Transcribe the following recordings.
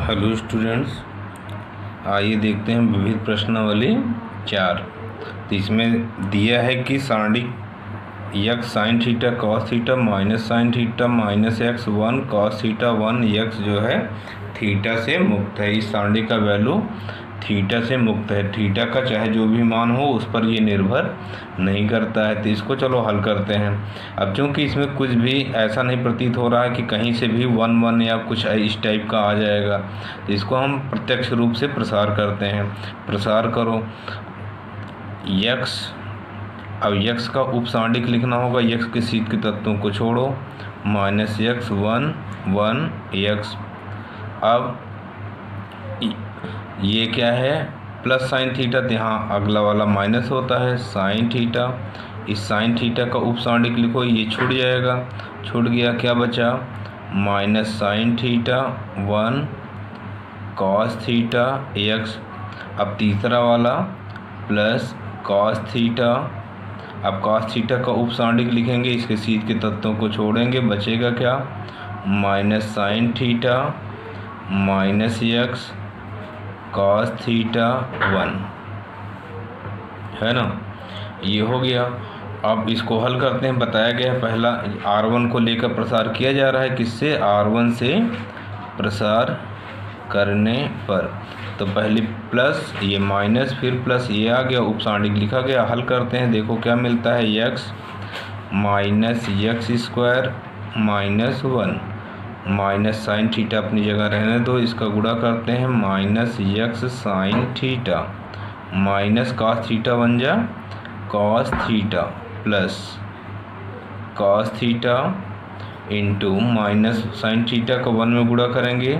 Hello students, आइए देखते हैं विविध प्रश्नावली 4। तो इसमें दिया है कि सारणिक x sine theta cos theta minus sine theta minus x 1 cos theta 1 x जो है थीटा से मुक्त है। इस सारणी का वैल्यू थीटा से मुक्त है। थीटा का चाहे जो भी मान हो उस पर ये निर्भर नहीं करता है। तो इसको चलो हल करते हैं। अब चूंकि इसमें कुछ भी ऐसा नहीं प्रतीत हो रहा है कि कहीं से भी 1 1 या कुछ इस टाइप का आ जाएगा, तो इसको हम प्रत्यक्ष रूप से प्रसार करते हैं। प्रसार करो यक्स। अब यक्स का उपसारणिक लिखना होगा। यक्स के शीत के तत्वों को छोड़ो, माइनस यक्स 1 1 यक्स। अब ये क्या है, प्लस साइन थीटा, तो यहाँ अगला वाला माइनस होता है साइन थीटा। इस साइन थीटा का उपसारणिक लिखो, ये छूट जाएगा, छूट गया, क्या बचा, minus sine theta 1 cos theta x. अब तीसरा वाला प्लस कॉस थीटा। अब कॉस थीटा का उपसारणिक लिखेंगे, इसके शीत के तत्वों को छोड़ेंगे, बचेगा क्या, minus sine theta minus x cos theta 1, है ना, ये हो गया। अब इसको हल करते हैं। बताया गया है पहला R1 को लेकर प्रसार किया जा रहा है, किससे, R1 से प्रसार करने पर। तो पहले प्लस, ये माइनस, फिर प्लस, ये आ गया, उपसारणिक लिखा गया। हल करते हैं, देखो क्या मिलता है, x minus x square minus 1 minus sine theta अपनी जगह रहने दो, इसका गुणा करते हैं, minus x sine theta minus cos theta बन जा cos theta plus cos theta into minus sine theta को 1 में गुणा करेंगे,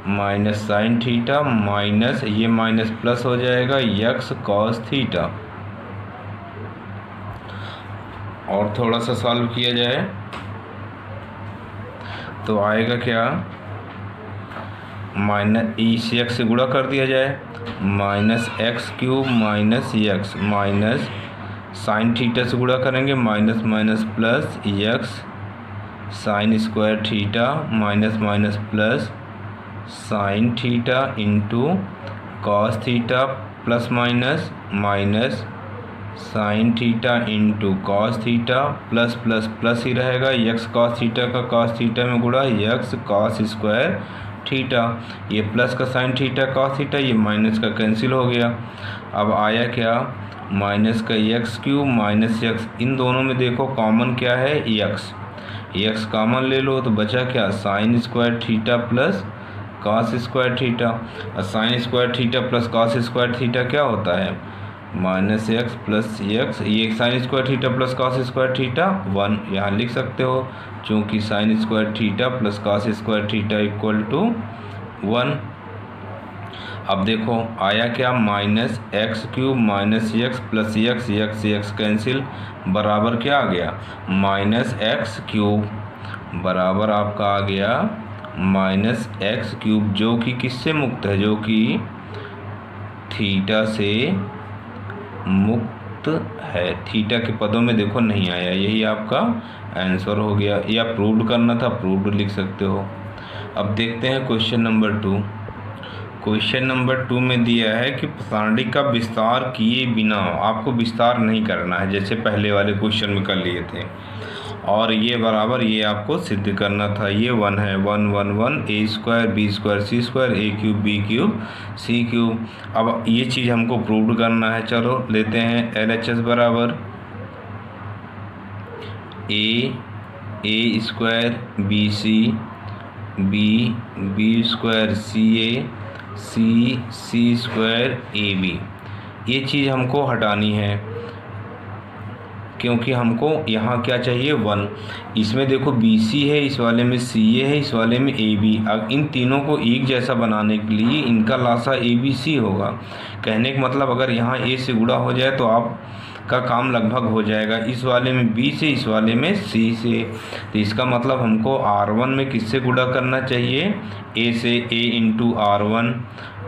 माइनस साइन थीटा माइनस ये माइनस प्लस हो जाएगा यक्स कॉस थीटा। और थोड़ा सा सॉल्व किया जाए तो आएगा क्या, माइनस इस एक्स से गुणा कर दिया जाए, minus x cube minus x minus sine theta से गुणा करेंगे, minus minus plus x sine square theta minus minus plus sine theta into cos theta plus minus minus sine theta into cos theta plus plus plus ही रहेगा, x cos theta का cos theta में गुणा x cos square theta, ये plus का sine theta cos theta, ये minus का cancel हो गया। अब आया क्या, माइनस का यक्स क्यूब माइनस यक्स, इन दोनों में देखो कॉमन क्या है, यक्स, यक्स कॉमन ले लो तो बचा क्या, sine square theta plus cos square theta. और sine square theta plus cos square theta क्या होता है, माइनस एक्स प्लस एक्स, ये sine square theta plus cos square theta 1 यहाँ लिख सकते हो, चूँकि sine square theta plus cos square theta equal to 1। अब देखो आया क्या, minus x cube minus x plus x x x cancel, बराबर क्या आ गया, माइनस एक्स क्यूब बराबर आपका आ गया माइनस एक्स क्यूब, जो कि किससे मुक्त है, जो कि थीटा से मुक्त है। थीटा के पदों में देखो नहीं आया, यही आपका आंसर हो गया। या प्रूव्ड करना था, प्रूव्ड लिख सकते हो। अब देखते हैं क्वेश्चन नंबर 2। क्वेश्चन नंबर 2 में दिया है कि सारणी का विस्तार किए बिना, आपको विस्तार नहीं करना है जैसे पहले वाले क्वेश्चन में कर लिए थे, और ये बराबर ये आपको सिद्ध करना था। ये 1 है, 1 1 1 ए square B square C square ए cube B cube C cube. अब ये चीज़ हमको प्रूव करना है। चलो लेते हैं, LHS बराबर a square b c b square c a c square a b. ये चीज़ हमको हटानी है क्योंकि हमको यहाँ क्या चाहिए, 1। इसमें देखो BC है, इस वाले में CA है, इस वाले में AB। अब इन तीनों को एक जैसा बनाने के लिए इनका लासा ABC होगा। कहने का मतलब अगर यहाँ A से गुणा हो जाए तो आप का काम लगभग हो जाएगा। इस वाले में B से, इस वाले में C से। तो इसका मतलब हमको R1 में किससे गुणा करना चाहिए? A से, A इंटू R1।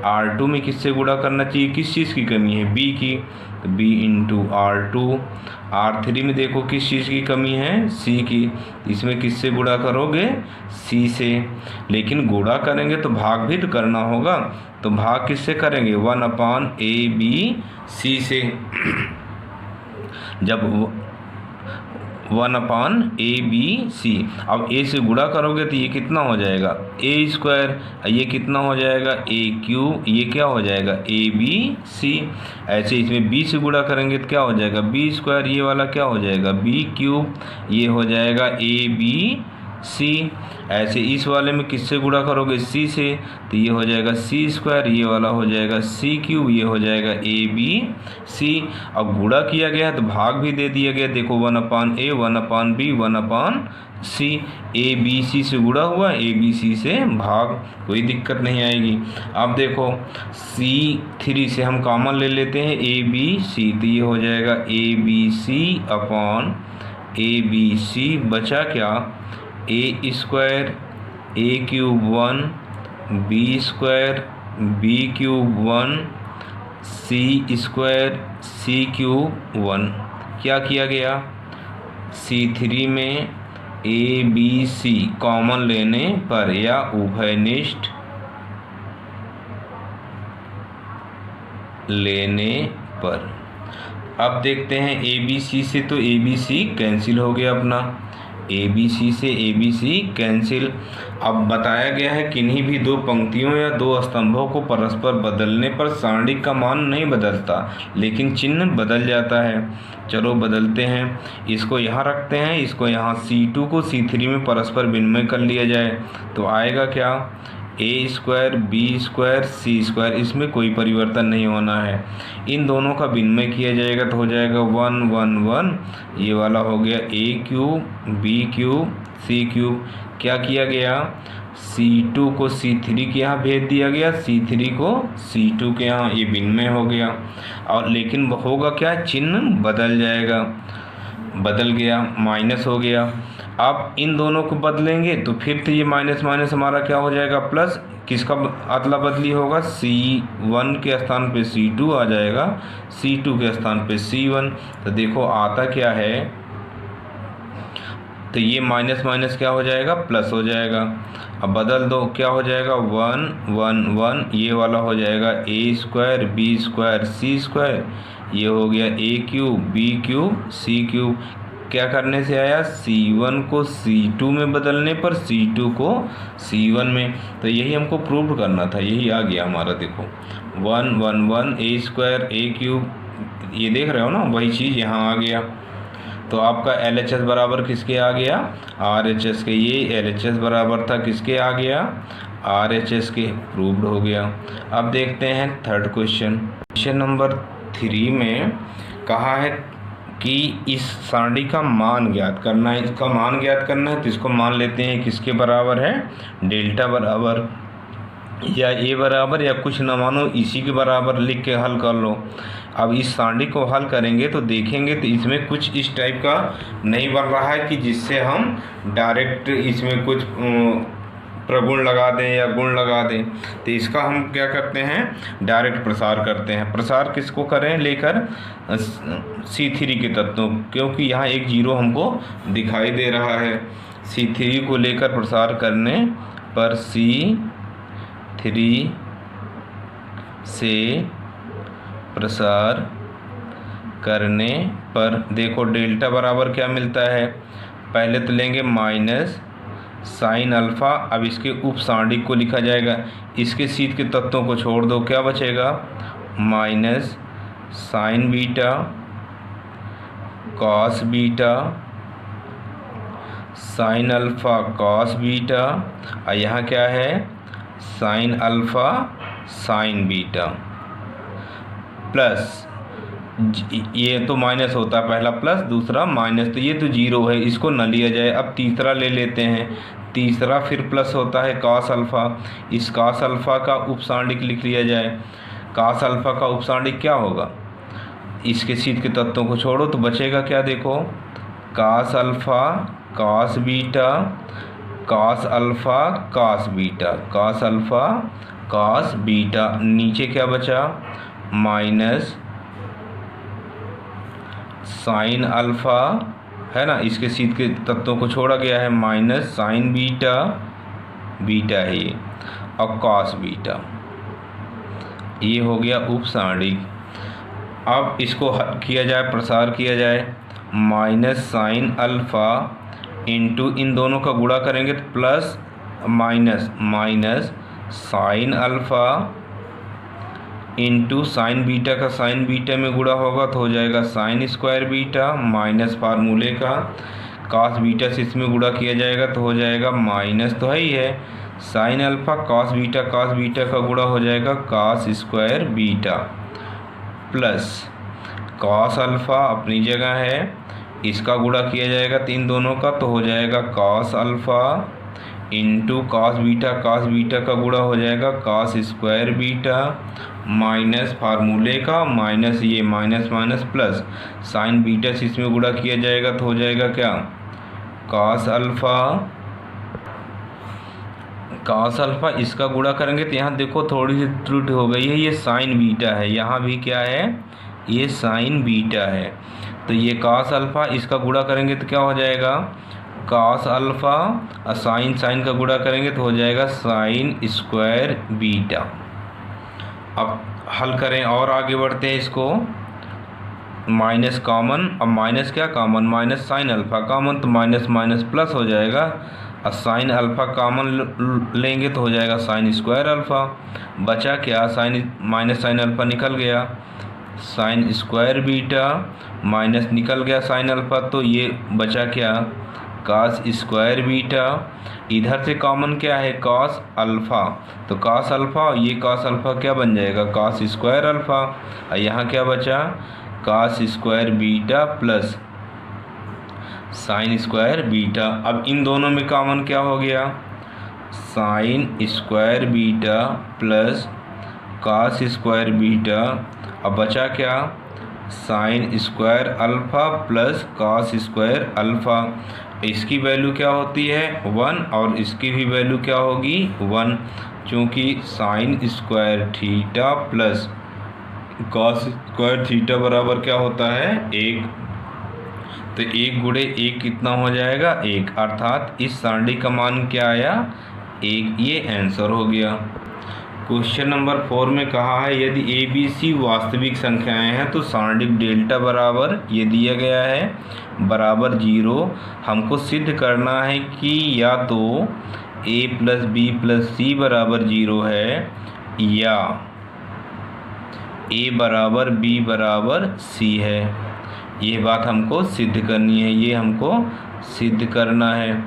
R2 में किससे गुणा करना चाहिए? किस चीज़ की कमी है? B की, तो B इंटू R2। R3 में देखो किस चीज़ की कमी है? C की। इसमें किससे गुणा करोगे? C से। लेकिन गुणा करेंगे तो भाग भी तो करना होगा, तो भाग किससे करेंगे? 1/ABC से। जब 1/ABC, अब A से गुणा करोगे तो ये कितना हो जाएगा? A²। ये कितना हो जाएगा? A³। ये क्या हो जाएगा? ABC। ऐसे इसमें B से गुणा करेंगे तो क्या हो जाएगा? B²। ये वाला क्या हो जाएगा? B³। ये हो जाएगा ABC। ऐसे इस वाले में किससे गुणा करोगे? C से, तो ये हो जाएगा C²। ये वाला हो जाएगा C³। ये हो जाएगा ABC। अब गुणा किया गया है तो भाग भी दे दिया गया। देखो 1/A, 1/B, 1/C। ABC से गुणा हुआ, ABC से भाग, कोई दिक्कत नहीं आएगी। अब देखो C3 से हम कॉमन ले लेते हैं ABC, तो ये हो जाएगा ABC/ABC। बचा क्या? A², A³ 1, B² B³ 1, C² C³ 1। क्या किया गया? C3 में ABC कॉमन लेने पर या उभयनिष्ठ लेने पर। अब देखते हैं ABC से, तो ABC कैंसिल हो गया अपना, ABC से ABC कैंसिल। अब बताया गया है किन्हीं भी दो पंक्तियों या दो स्तंभों को परस्पर बदलने पर सारणिक का मान नहीं बदलता, लेकिन चिन्ह बदल जाता है। चलो बदलते हैं, इसको यहाँ रखते हैं, इसको यहाँ C2 को C3 में परस्पर विनिमय कर लिया जाए तो आएगा क्या? A² B² C²। इसमें कोई परिवर्तन नहीं होना है। इन दोनों का विनिमय किया जाएगा तो हो जाएगा 1 1 1। ये वाला हो गया A³ B³ C³। क्या किया गया? C2 को C3 के यहाँ भेज दिया गया, C3 को C2 के यहाँ, ये विनिमय हो गया। और लेकिन होगा क्या? चिन्ह बदल जाएगा, बदल गया, माइनस हो गया। अब इन दोनों को बदलेंगे तो फिर तो ये माइनस माइनस हमारा क्या हो जाएगा? प्लस। किसका अदला बदली होगा? C1 के स्थान पे C2 आ जाएगा, C2 के स्थान पे C1। तो देखो आता क्या है, तो ये माइनस माइनस क्या हो जाएगा? प्लस हो जाएगा। अब बदल दो, क्या हो जाएगा? 1 1 1। ये वाला हो जाएगा A² B² C²। ये हो गया A³ B³ C³। क्या करने से आया? C1 को C2 में बदलने पर C2 को C1 में। तो यही हमको प्रूव करना था, यही आ गया हमारा। देखो 1 1 1 A² A³, ये देख रहे हो ना, वही चीज़ यहाँ आ गया। तो आपका LHS बराबर किसके आ गया? RHS के। ये LHS बराबर था किसके? आ गया RHS के। प्रूव्ड हो गया। अब देखते हैं थर्ड क्वेश्चन। क्वेश्चन नंबर 3 में कहा है कि इस सारणी का मान ज्ञात करना है। इसका मान ज्ञात करना है तो इसको मान लेते हैं किसके बराबर है? डेल्टा बराबर या A बराबर, या कुछ न मानो इसी के बराबर लिख के हल कर लो। अब इस सारणी को हल करेंगे तो देखेंगे तो इसमें कुछ इस टाइप का नहीं बन रहा है कि जिससे हम डायरेक्ट इसमें कुछ प्रगुण लगा दें या गुण लगा दें। तो इसका हम क्या करते हैं? डायरेक्ट प्रसार करते हैं। प्रसार किसको करें? लेकर C3 के तत्वों, क्योंकि यहाँ एक जीरो हमको दिखाई दे रहा है। C3 को लेकर प्रसार करने पर C3 से प्रसार करने पर देखो डेल्टा बराबर क्या मिलता है? पहले तो लेंगे माइनस साइन अल्फ़ा। अब इसके उप सारणिक को लिखा जाएगा, इसके सीध के तत्वों को छोड़ दो, क्या बचेगा? Minus sign beta cos beta sine alpha cos beta, और यहाँ क्या है? Sine alpha sine beta plus, ये तो माइनस होता है, पहला प्लस दूसरा माइनस, तो ये तो जीरो है, इसको न लिया जाए। अब तीसरा ले लेते हैं, तीसरा फिर प्लस होता है कॉस अल्फ़ा। इस कॉस अल्फ़ा का उपसारणिक लिख लिया जाए। कॉस अल्फ़ा का उपसारणिक क्या होगा? इसके सीध के तत्वों को छोड़ो तो बचेगा क्या, देखो cos alpha cos beta cos alpha cos beta cos alpha cos beta. नीचे क्या बचा, माइनस साइन अल्फ़ा, है ना, इसके सीध के तत्वों को छोड़ा गया है, माइनस साइन बीटा, बीटा है ये, और कॉस बीटा। ये हो गया उपसारणिक। अब इसको किया जाए, प्रसार किया जाए, माइनस साइन अल्फ़ा इंटू इन दोनों का गुणा करेंगे तो plus minus minus sine alpha into sine beta का साइन बीटा में गुणा होगा तो हो जाएगा साइन स्क्वायर बीटा, माइनस फार्मूले का कॉस बीटा से इसमें गुणा किया जाएगा तो हो जाएगा माइनस, तो है ही है, साइन अल्फ़ा कॉस बीटा का गुणा हो जाएगा cos square beta, plus cos alpha अपनी जगह है, इसका गुणा किया जाएगा तीन दोनों का तो हो जाएगा cos alpha into cos beta का गुणा हो जाएगा कॉस स्क्वायर बीटा, माइनस फार्मूले का माइनस ये minus minus plus sign beta से इसमें गुणा किया जाएगा तो हो जाएगा क्या, कॉस अल्फ़ा इसका गुणा करेंगे तो यहाँ देखो थोड़ी सी त्रुटि हो गई है, ये साइन बीटा है, यहाँ भी क्या है, ये साइन बीटा है, तो ये कॉस अल्फ़ा इसका गुणा करेंगे तो क्या हो जाएगा, कॉस अल्फ़ा और साइन का गुणा करेंगे तो हो जाएगा साइन स्क्वायर बीटा। अब हल करें और आगे बढ़ते हैं, इसको माइनस कॉमन, अब माइनस क्या common, minus sine alpha common तो माइनस माइनस प्लस हो जाएगा, और साइन अल्फ़ा कॉमन लेंगे तो हो जाएगा साइन स्क्वायर अल्फ़ा। बचा क्या, साइन माइनस साइन अल्फ़ा निकल गया, साइन स्क्वायर बीटा माइनस निकल गया साइन अल्फ़ा, तो ये बचा क्या, कॉस स्क्वायर बीटा, इधर से कॉमन क्या है कॉस अल्फ़ा, तो कॉस अल्फ़ा ये कॉस अल्फ़ा क्या बन जाएगा कॉस स्क्वायर अल्फ़ा, और यहाँ क्या बचा cos square beta plus sine square beta. अब इन दोनों में कॉमन क्या हो गया, sine square beta plus cos square beta, अब बचा क्या sine square alpha plus cos square alpha, इसकी वैल्यू क्या होती है 1 और इसकी भी वैल्यू क्या होगी 1, चूँकि sine square theta plus cos square theta बराबर क्या होता है 1, तो 1 गुणे 1 कितना हो जाएगा 1, अर्थात इस सारणी का मान क्या आया 1, ये आंसर हो गया। क्वेश्चन नंबर 4 में कहा है यदि ए बी सी वास्तविक संख्याएं हैं तो सारणिक डेल्टा बराबर ये दिया गया है बराबर 0, हमको सिद्ध करना है कि या तो a प्लस बी प्लस सी बराबर 0 है या a बराबर b बराबर c है, ये बात हमको सिद्ध करनी है, ये हमको सिद्ध करना है।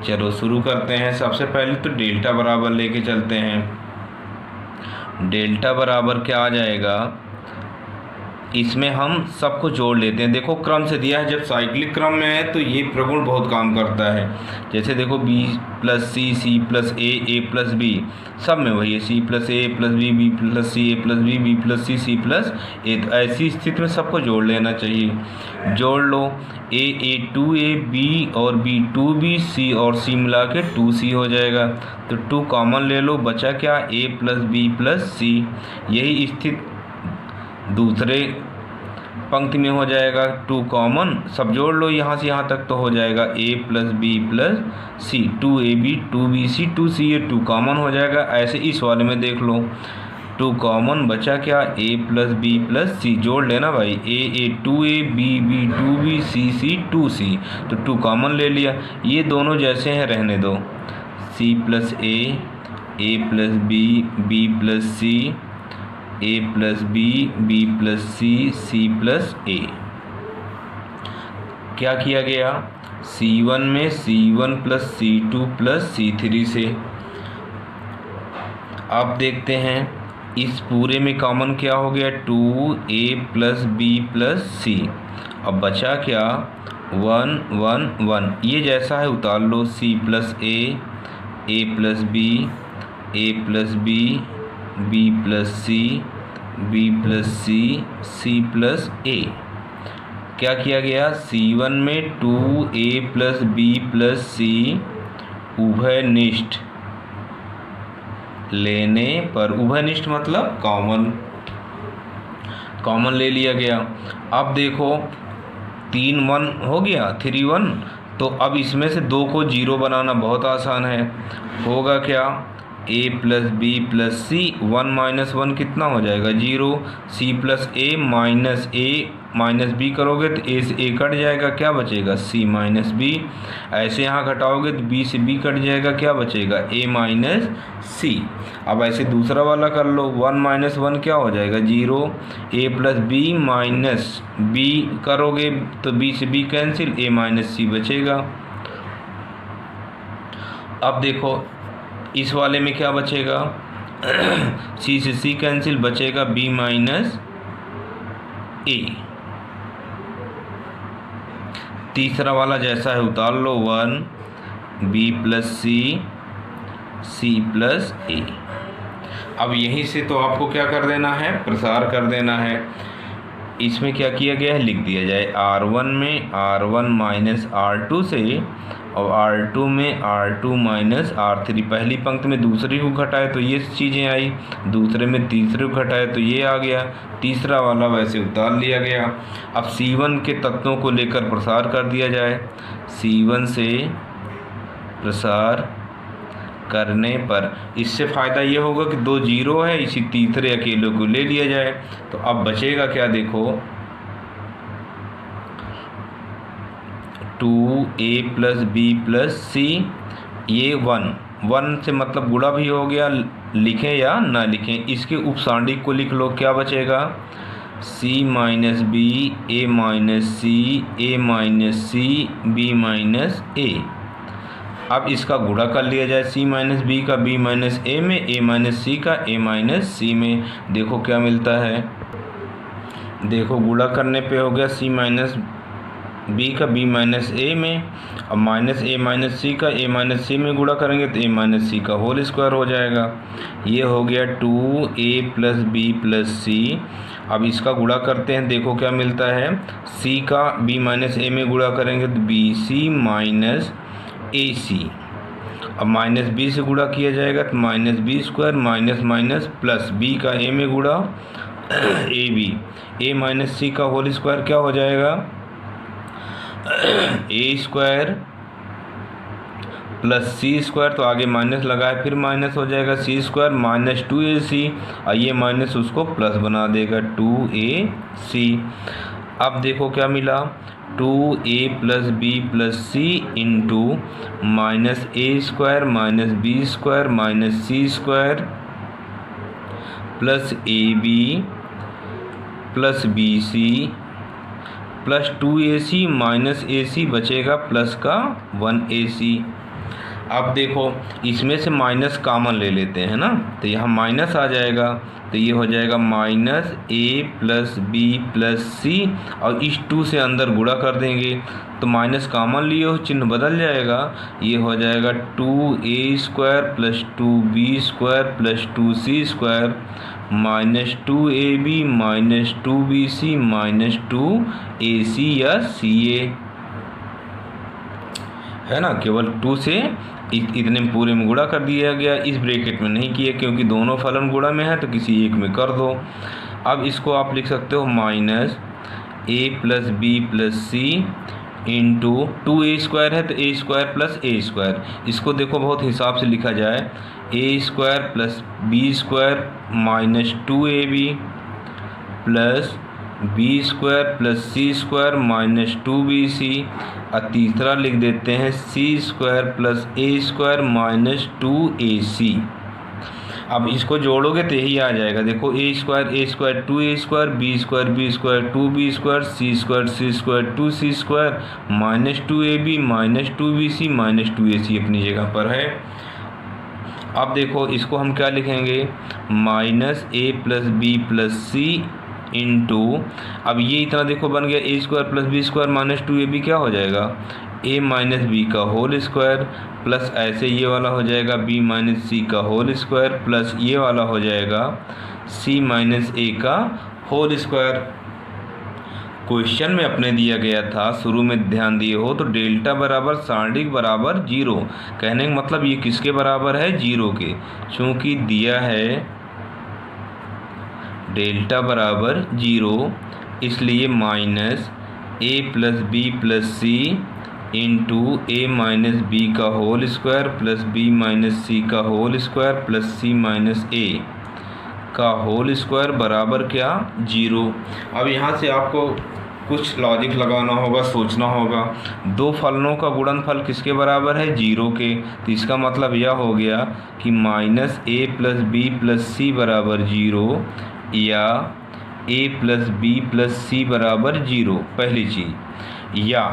चलो शुरू करते हैं। सबसे पहले तो डेल्टा बराबर लेके चलते हैं। डेल्टा बराबर क्या आ जाएगा, इसमें हम सबको जोड़ लेते हैं। देखो क्रम से दिया है, जब साइक्लिक क्रम में है तो ये प्रगुण बहुत काम करता है। जैसे देखो b plus c, c plus a plus b, सब में वही है, c plus a plus B plus c, a plus B plus c plus a. तो ऐसी स्थिति में सबको जोड़ लेना चाहिए। जोड़ लो, ए 2a, बी और बी 2b, सी और सी मिला के 2c हो जाएगा। तो 2 कॉमन ले लो, बचा क्या a प्लस बी प्लस सी। यही स्थिति दूसरे पंक्ति में हो जाएगा, 2 कॉमन सब जोड़ लो यहाँ से यहाँ तक तो हो जाएगा a plus B plus C, 2ab 2bc 2c, ये 2 कॉमन हो जाएगा। ऐसे इस वाले में देख लो, 2 कॉमन बचा क्या a प्लस बी प्लस सी, जोड़ लेना भाई, a 2a b 2b c 2c, तो 2 कॉमन ले लिया। ये दोनों जैसे हैं रहने दो, c plus a plus B plus c, a plus B plus c plus a. क्या किया गया, C1 में C1 plus C2 plus C3 से। अब देखते हैं इस पूरे में कॉमन क्या हो गया, 2a प्लस बी प्लस सी। अब बचा क्या 1 1 1, ये जैसा है उतार लो, c plus a plus B plus B plus c, b plus c, c plus a. क्या किया गया, C1 में 2a प्लस बी प्लस सी उभयनिष्ठ लेने पर, उभयनिष्ठ मतलब कॉमन ले लिया गया। अब देखो 3 1 हो गया, 3 1, तो अब इसमें से 2 को 0 बनाना बहुत आसान है। होगा क्या, a plus B plus C, 1 minus 1 कितना हो जाएगा 0, c plus A minus B करोगे तो a से a कट जाएगा, क्या बचेगा c माइनस बी। ऐसे यहाँ घटाओगे तो b से b कट जाएगा, क्या बचेगा a माइनस सी। अब ऐसे दूसरा वाला कर लो, 1 माइनस 1 क्या हो जाएगा 0, a plus B minus B करोगे तो b से b cancel, a minus C बचेगा। अब देखो इस वाले में क्या बचेगा, c से c कैंसिल, बचेगा b माइनस ए। तीसरा वाला जैसा है उतार लो, 1 B plus c, c plus ए। अब यहीं से तो आपको क्या कर देना है, प्रसार कर देना है। इसमें क्या किया गया है, लिख दिया जाए R1 में R1 माइनस R2 से, और R2 में R2 माइनस R3। पहली पंक्ति में दूसरी को घटाए तो ये चीज़ें आई, दूसरे में तीसरे को घटाए तो ये आ गया, तीसरा वाला वैसे उतार लिया गया। अब C1 के तत्वों को लेकर प्रसार कर दिया जाए। C1 से प्रसार करने पर इससे फ़ायदा ये होगा कि 2 0 है, इसी तीसरे अकेले को ले लिया जाए। तो अब बचेगा क्या, देखो 2a प्लस बी प्लस सी, ये 1 से मतलब गुणा भी हो गया, लिखें या ना लिखें, इसके उपसांडिक को लिख लो। क्या बचेगा, c minus B, a minus C, a minus C, b minus a। अब इसका गुणा कर लिया जाए, c माइनस बी का b माइनस a में, a माइनस सी का a माइनस सी में। देखो क्या मिलता है, देखो गुणा करने पे हो गया c माइनस बी का b माइनस ए में, अब माइनस a माइनस सी का a माइनस सी में गुणा करेंगे तो a माइनस सी का होल स्क्वायर हो जाएगा। ये हो गया 2a प्लस बी प्लस सी। अब इसका गुणा करते हैं, देखो क्या मिलता है, c का b माइनस ए में गुणा करेंगे तो bc माइनस ac। अब माइनस बी से गुणा किया जाएगा तो minus B square minus minus plus b का a में गुणा ab, a माइनस सी का होल स्क्वायर क्या हो जाएगा, a square plus C square, तो आगे माइनस लगाए फिर माइनस हो जाएगा, सी स्क्वायर माइनस 2ac, और ये माइनस उसको प्लस बना देगा 2ac। अब देखो क्या मिला, 2a plus B plus C into minus A square minus B square minus C square plus A B plus B C plus 2ac minus ac बचेगा प्लस का 1ac। अब देखो इसमें से माइनस कॉमन ले लेते हैं ना, तो यहाँ माइनस आ जाएगा, तो ये हो जाएगा minus a plus B plus c, और इस 2 से अंदर गुणा कर देंगे तो माइनस कॉमन लिए हो चिन्ह बदल जाएगा, ये हो जाएगा 2a square plus 2b square plus 2c square minus 2ab minus 2bc minus 2ac या ca, है ना। केवल 2 से इतने पूरे में गुणा कर दिया गया, इस ब्रैकेट में नहीं किया क्योंकि दोनों फलन गुणा में है तो किसी एक में कर दो। अब इसको आप लिख सकते हो minus a plus B plus C into 2a square है तो a square plus a square, इसको देखो बहुत हिसाब से लिखा जाए, a square plus B square minus 2ab plus B square plus C square minus 2bc, और तीसरा लिख देते हैं c square plus a square minus 2ac। अब इसको जोड़ोगे तो यही आ जाएगा, देखो a square 2a square B square 2b square C square 2c square minus 2ab minus 2bc minus 2ac अपनी जगह पर है। अब देखो इसको हम क्या लिखेंगे, minus a plus B plus C into, अब ये इतना देखो बन गया a square plus B square minus 2ab, क्या हो जाएगा a माइनस बी का होल स्क्वायर प्लस ऐसे ये वाला हो जाएगा b माइनस सी का होल स्क्वायर प्लस ये वाला हो जाएगा सी माइनस ए का होल स्क्वायर। क्वेश्चन में अपने दिया गया था, शुरू में ध्यान दिए हो तो डेल्टा बराबर सारणिक बराबर 0। कहने का मतलब ये किसके बराबर है? 0 के। चूँकि दिया है डेल्टा बराबर 0, इसलिए minus a plus B plus C into a minus B का whole square plus B minus सी का whole square plus c minus a का होल स्क्वायर बराबर क्या? 0। अब यहाँ से आपको कुछ लॉजिक लगाना होगा, सोचना होगा। दो फलनों का गुणनफल किसके बराबर है? 0 के। तो इसका मतलब यह हो गया कि minus a plus B plus सी बराबर 0 या ए प्लस बी प्लस सी बराबर 0, पहली चीज़। या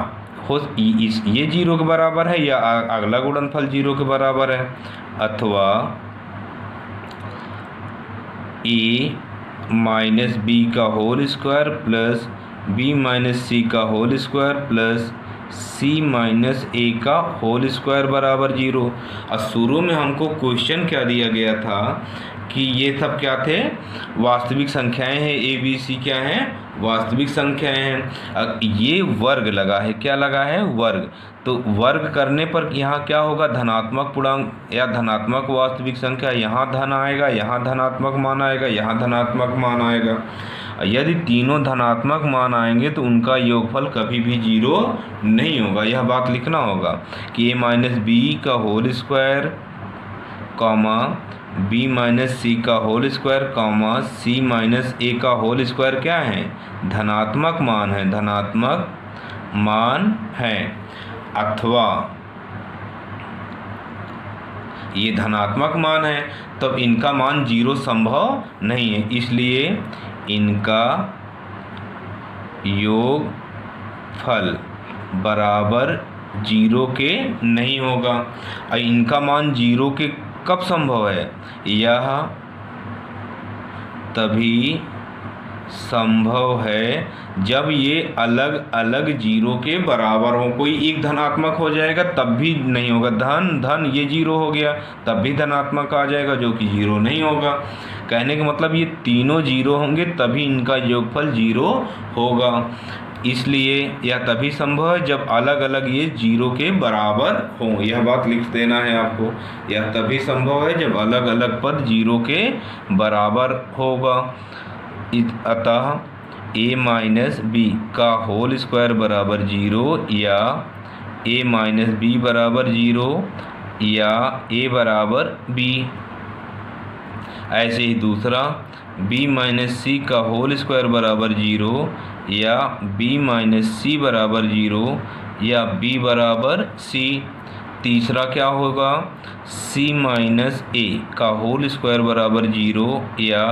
हो ये 0 के बराबर है या अगला गुणनफल 0 के बराबर है, अथवा ए माइनस बी का whole square plus B minus सी का whole square plus c minus a का होल स्क्वायर बराबर 0। और शुरू में हमको क्वेश्चन क्या दिया गया था कि ये सब क्या थे? वास्तविक संख्याएं हैं। ए बी सी क्या हैं? वास्तविक संख्याएं हैं। अब ये वर्ग लगा है, क्या लगा है? वर्ग। तो वर्ग करने पर यहाँ क्या होगा? धनात्मक पूर्णांक या धनात्मक वास्तविक संख्या। यहाँ धन आएगा, यहाँ धनात्मक मान आएगा, यहाँ धनात्मक मान आएगा। यदि तीनों धनात्मक मान आएंगे तो उनका योगफल कभी भी 0 नहीं होगा। यह बात लिखना होगा कि ए माइनस बी का whole square comma b minus सी का whole square comma c minus a का होल स्क्वायर क्या है? धनात्मक मान है, धनात्मक मान है। अथवा ये धनात्मक मान है तो इनका मान 0 संभव नहीं है, इसलिए इनका योगफल बराबर 0 के नहीं होगा। और इनका मान 0 के कब संभव है? यह तभी संभव है जब ये अलग अलग 0 के बराबर हो। कोई एक धनात्मक हो जाएगा तब भी नहीं होगा, धन ये 0 हो गया तब भी धनात्मक आ जाएगा जो कि 0 नहीं होगा। कहने का मतलब ये तीनों 0 होंगे तभी इनका योगफल 0 होगा। इसलिए यह तभी संभव है जब अलग अलग ये 0 के बराबर हों। यह बात लिख देना है आपको। यह तभी संभव है जब अलग अलग पद 0 के बराबर होगा। अतः ए माइनस बी का होल स्क्वायर बराबर 0 या ए माइनस बी बराबर 0 या ए बराबर बी। ऐसे ही दूसरा बी माइनस सी का होल स्क्वायर बराबर 0 या बी माइनस सी बराबर 0 या बी बराबर सी। तीसरा क्या होगा? सी माइनस ए का होल स्क्वायर बराबर 0 या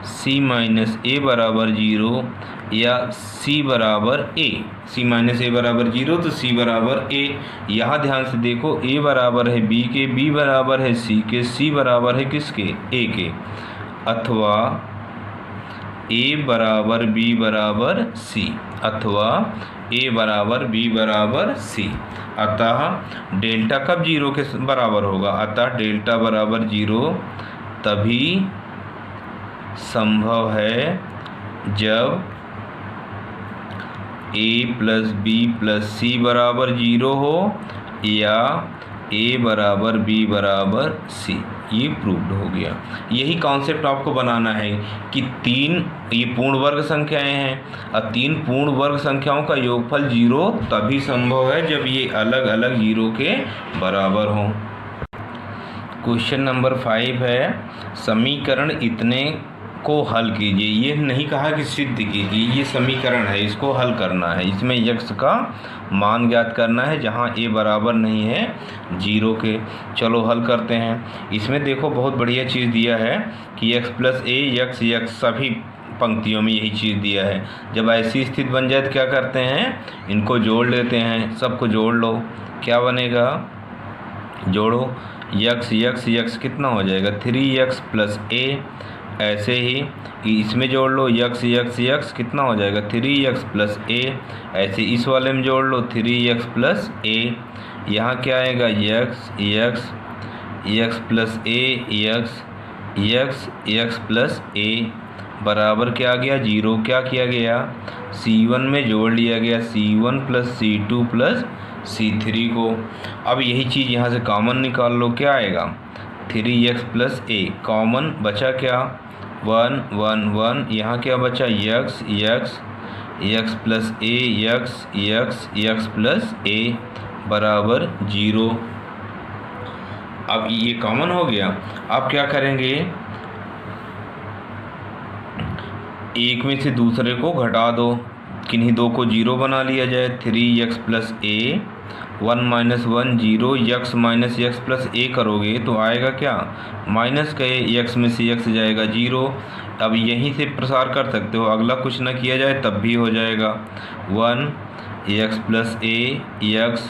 सी माइनस ए बराबर 0 या सी बराबर ए। सी माइनस ए बराबर 0 तो सी बराबर ए। यहाँ ध्यान से देखो, ए बराबर है बी के, बी बराबर है सी के, सी बराबर है किसके? ए के। अथवा ए बराबर बी बराबर सी, अथवा ए बराबर बी बराबर सी। अतः डेल्टा कब 0 के बराबर होगा? अतः डेल्टा बराबर 0 तभी संभव है जब ए प्लस बी प्लस सी बराबर 0 हो या ए बराबर बी बराबर सी। ये प्रूव्ड हो गया। यही कॉन्सेप्ट आपको बनाना है कि तीन ये पूर्ण वर्ग संख्याएं हैं और तीन पूर्ण वर्ग संख्याओं का योगफल 0 तभी संभव है जब ये अलग अलग 0 के बराबर हों। क्वेश्चन नंबर 5 है, समीकरण इतने को हल कीजिए। ये नहीं कहा कि सिद्ध कीजिए, ये समीकरण है, इसको हल करना है। इसमें यक्स का मान ज्ञात करना है जहाँ ए बराबर नहीं है 0 के। चलो हल करते हैं। इसमें देखो बहुत बढ़िया चीज़ दिया है कि x प्लस ए यक्स सभी पंक्तियों में यही चीज़ दिया है। जब ऐसी स्थिति बन जाए तो क्या करते हैं? इनको जोड़ लेते हैं, सबको जोड़ लो। क्या बनेगा? जोड़ो, यक्स कितना हो जाएगा? 3x प्लस ए। ऐसे ही इसमें जोड़ लो, यक्स कितना हो जाएगा? 3x प्लस ए। ऐसे इस वाले में जोड़ लो, 3x प्लस ए। यहाँ क्या आएगा? यक्स प्लस ए एक्स प्लस ए बराबर क्या आ गया 0। क्या किया गया C1 में जोड़ लिया गया C1 plus C2 plus C3 को। अब यही चीज़ यहाँ से कॉमन निकाल लो, क्या आएगा 3x प्लस ए। कॉमन बचा क्या 1 1 1, यहाँ क्या बचा x प्लस ए x प्लस ए बराबर 0। अब ये कॉमन हो गया। अब क्या करेंगे, एक में से दूसरे को घटा दो, किन्हीं दो को 0 बना लिया जाए। 3x plus a 1 minus 1 0, x minus x plus a करोगे तो आएगा क्या माइनस का x में से x जाएगा 0। अब यहीं से प्रसार कर सकते हो, अगला कुछ ना किया जाए तब भी हो जाएगा 1 x प्लस ए x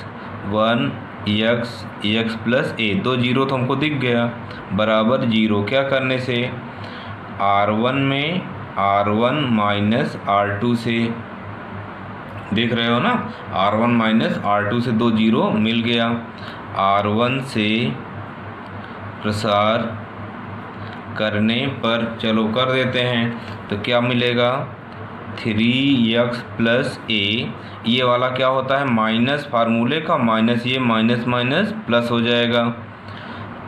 1 x प्लस ए, 2 0 तो हमको दिख गया बराबर 0। क्या करने से R1 में R1 माइनस R2 से, देख रहे हो ना R1 माइनस R2 से 2 0 मिल गया। R1 से प्रसार करने पर चलो कर देते हैं तो क्या मिलेगा 3x प्लस ए, ये वाला क्या होता है माइनस फार्मूले का, माइनस ये माइनस माइनस प्लस हो जाएगा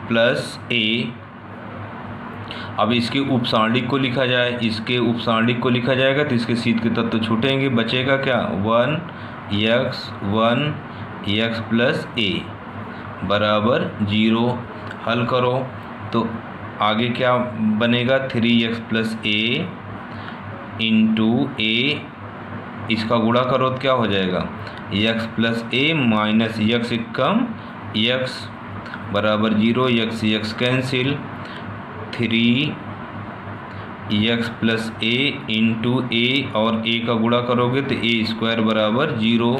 प्लस ए। अब इसके उपसांडिक को लिखा जाए, इसके उपसांडिक को लिखा जाएगा तो इसके शीत के तत्व छूटेंगे, बचेगा क्या 1 x प्लस ए बराबर 0। हल करो तो आगे क्या बनेगा 3x प्लस ए इंटू ए, इसका गुणा करो तो क्या हो जाएगा x plus A minus x come x बराबर 0, x कैंसिल। 3x प्लस ए इंटू ए और ए का गुणा करोगे तो ए स्क्वायर बराबर 0।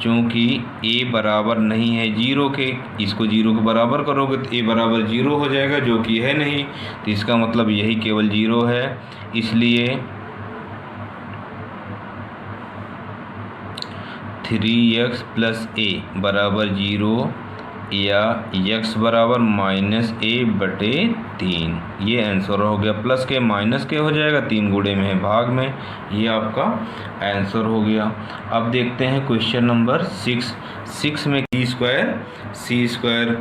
चूँकि ए बराबर नहीं है 0 के, इसको 0 के बराबर करोगे तो ए बराबर 0 हो जाएगा, जो कि है नहीं, तो इसका मतलब यही केवल 0 है। इसलिए 3x प्लस ए बराबर 0 या x बराबर माइनस ए बटे 3, ये आंसर हो गया। प्लस के माइनस के हो जाएगा, 3 गुणे में है भाग में, ये आपका आंसर हो गया। अब देखते हैं क्वेश्चन नंबर 6 में c स्क्वायर।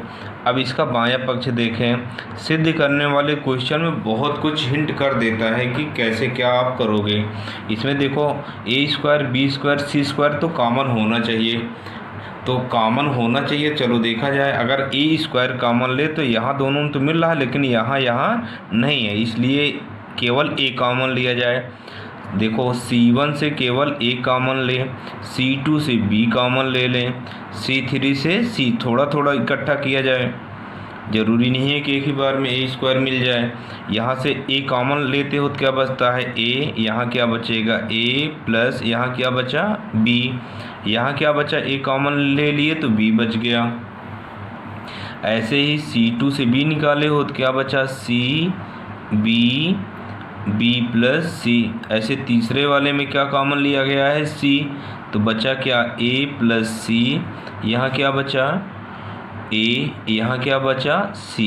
अब इसका बायां पक्ष देखें, सिद्ध करने वाले क्वेश्चन में बहुत कुछ हिंट कर देता है कि कैसे क्या आप करोगे। इसमें देखो a square b square c square तो कॉमन होना चाहिए, तो कॉमन होना चाहिए। चलो देखा जाए, अगर ए स्क्वायर कॉमन ले तो यहाँ दोनों तो मिल रहा है, लेकिन यहाँ नहीं है, इसलिए केवल ए कॉमन लिया जाए। देखो C1 से केवल ए कॉमन ले, C2 से B कॉमन ले लें, C3 से C थोड़ा थोड़ा इकट्ठा किया जाए, ज़रूरी नहीं है कि एक ही बार में ए स्क्वायर मिल जाए। यहाँ से ए कॉमन लेते हो तो क्या बचता है ए, यहाँ क्या बचेगा ए प्लस यहाँ क्या बचा बी, यहाँ क्या बचा ए कॉमन ले लिए तो बी बच गया। ऐसे ही C2 से B निकाले हो तो क्या बचा C B प्लस C। ऐसे तीसरे वाले में क्या कॉमन लिया गया है C, तो बचा क्या A प्लस C, यहाँ क्या बचा A, यहाँ क्या बचा C।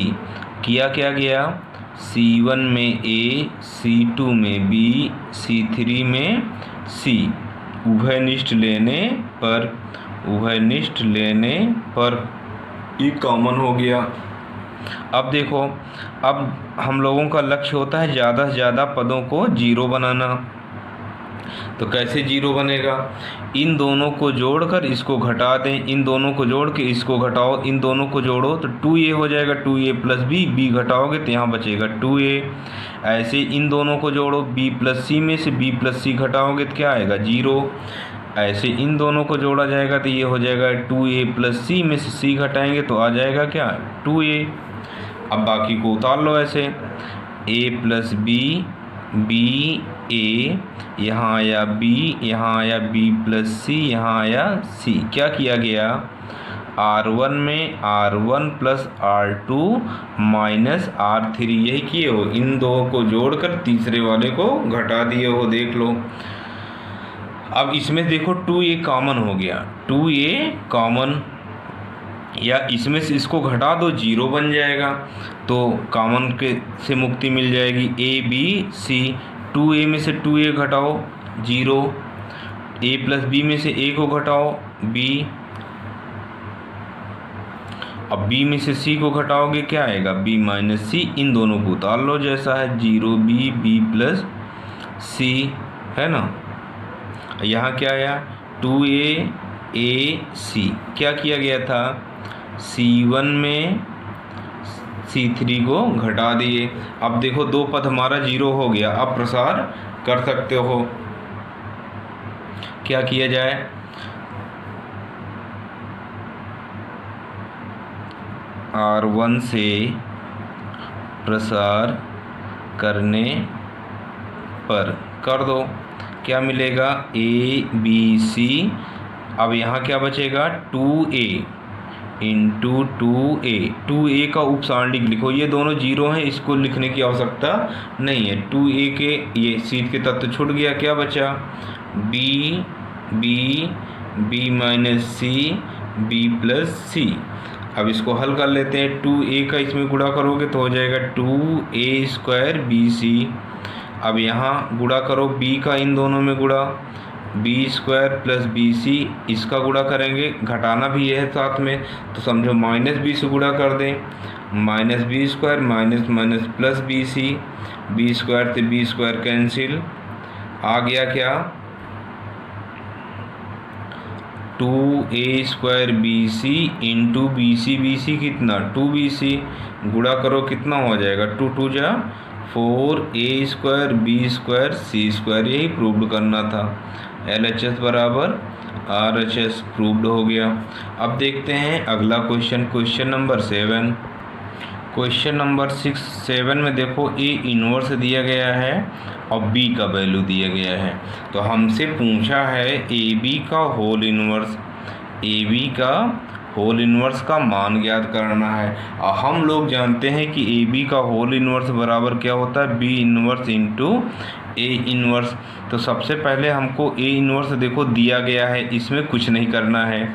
किया क्या गया C1 में A, C2 में B, C3 में C, उभयनिष्ठ लेने पर ये कॉमन हो गया। अब देखो, अब हम लोगों का लक्ष्य होता है ज़्यादा से ज़्यादा पदों को 0 बनाना। तो कैसे 0 बनेगा, इन दोनों को जोड़कर इसको घटा दें, इन दोनों को जोड़ के इसको घटाओ, इन दोनों को जोड़ो तो 2a हो जाएगा, 2a प्लस b घटाओगे तो यहाँ बचेगा 2a। ऐसे इन दोनों को जोड़ो, b प्लस c में से b प्लस c घटाओगे तो क्या आएगा 0। ऐसे इन दोनों को जोड़ा जाएगा तो ये हो जाएगा 2a प्लस c में से c घटाएंगे तो आ जाएगा क्या 2a। अब बाकी को उतार लो, ऐसे a प्लस b a, यहाँ आया b, यहाँ आया b प्लस c, यहाँ आया c। क्या किया गया R1 में R1 plus R2 minus R3, यही किए हो, इन दो को जोड़कर तीसरे वाले को घटा दिए हो, देख लो। अब इसमें देखो 2a कॉमन हो गया, 2a कॉमन, या इसमें से इसको घटा दो, 0 बन जाएगा, तो कॉमन के से मुक्ति मिल जाएगी। ए बी सी, 2a में से 2a घटाओ 0, a प्लस b में से a को घटाओ b, अब b में से c को घटाओगे क्या आएगा, b माइनस c, इन दोनों को उतार लो जैसा है, 0b b प्लस c, है ना। यहाँ क्या आया, 2a a c, क्या किया गया था, c1 में c3 को घटा दिए। अब देखो दो पद हमारा 0 हो गया, अब प्रसार कर सकते हो। क्या किया जाए, R1 से प्रसार करने पर कर दो, क्या मिलेगा, ए बी सी। अब यहाँ क्या बचेगा, 2a इंटू 2a का उपसारणिक लिखो, ये दोनों 0 हैं, इसको लिखने की आवश्यकता नहीं है। 2a के ये सीध के तत्व छूट गया, क्या बचा, b minus C b plus सी। अब इसको हल कर लेते हैं, 2a का इसमें गुणा करोगे तो हो जाएगा 2a स्क्वायर bc। अब यहाँ गुणा करो b का इन दोनों में गुणा, b स्क्वायर प्लस bc, इसका गुणा करेंगे, घटाना भी है साथ में, तो समझो माइनस b से गुणा कर दें, minus b square minus minus plus bc, b square से b स्क्वायर कैंसिल, आ गया क्या, 2a square bc into bc कितना, 2bc, गुणा करो कितना हो जाएगा, 2 2 जा 4a square b square c square, यही प्रूव्ड करना था। LHS बराबर RHS प्रूव्ड हो गया। अब देखते हैं अगला question, question number 7। Question number 7 में देखो a इनवर्स दिया गया है और b का वैल्यू दिया गया है, तो हमसे पूछा है ab का होल इनवर्स, ab का होल इनवर्स का मान ज्ञात करना है। और हम लोग जानते हैं कि ab का होल इनवर्स बराबर क्या होता है, b inverse into a inverse. तो सबसे पहले हमको a इनवर्स देखो दिया गया है, इसमें कुछ नहीं करना है।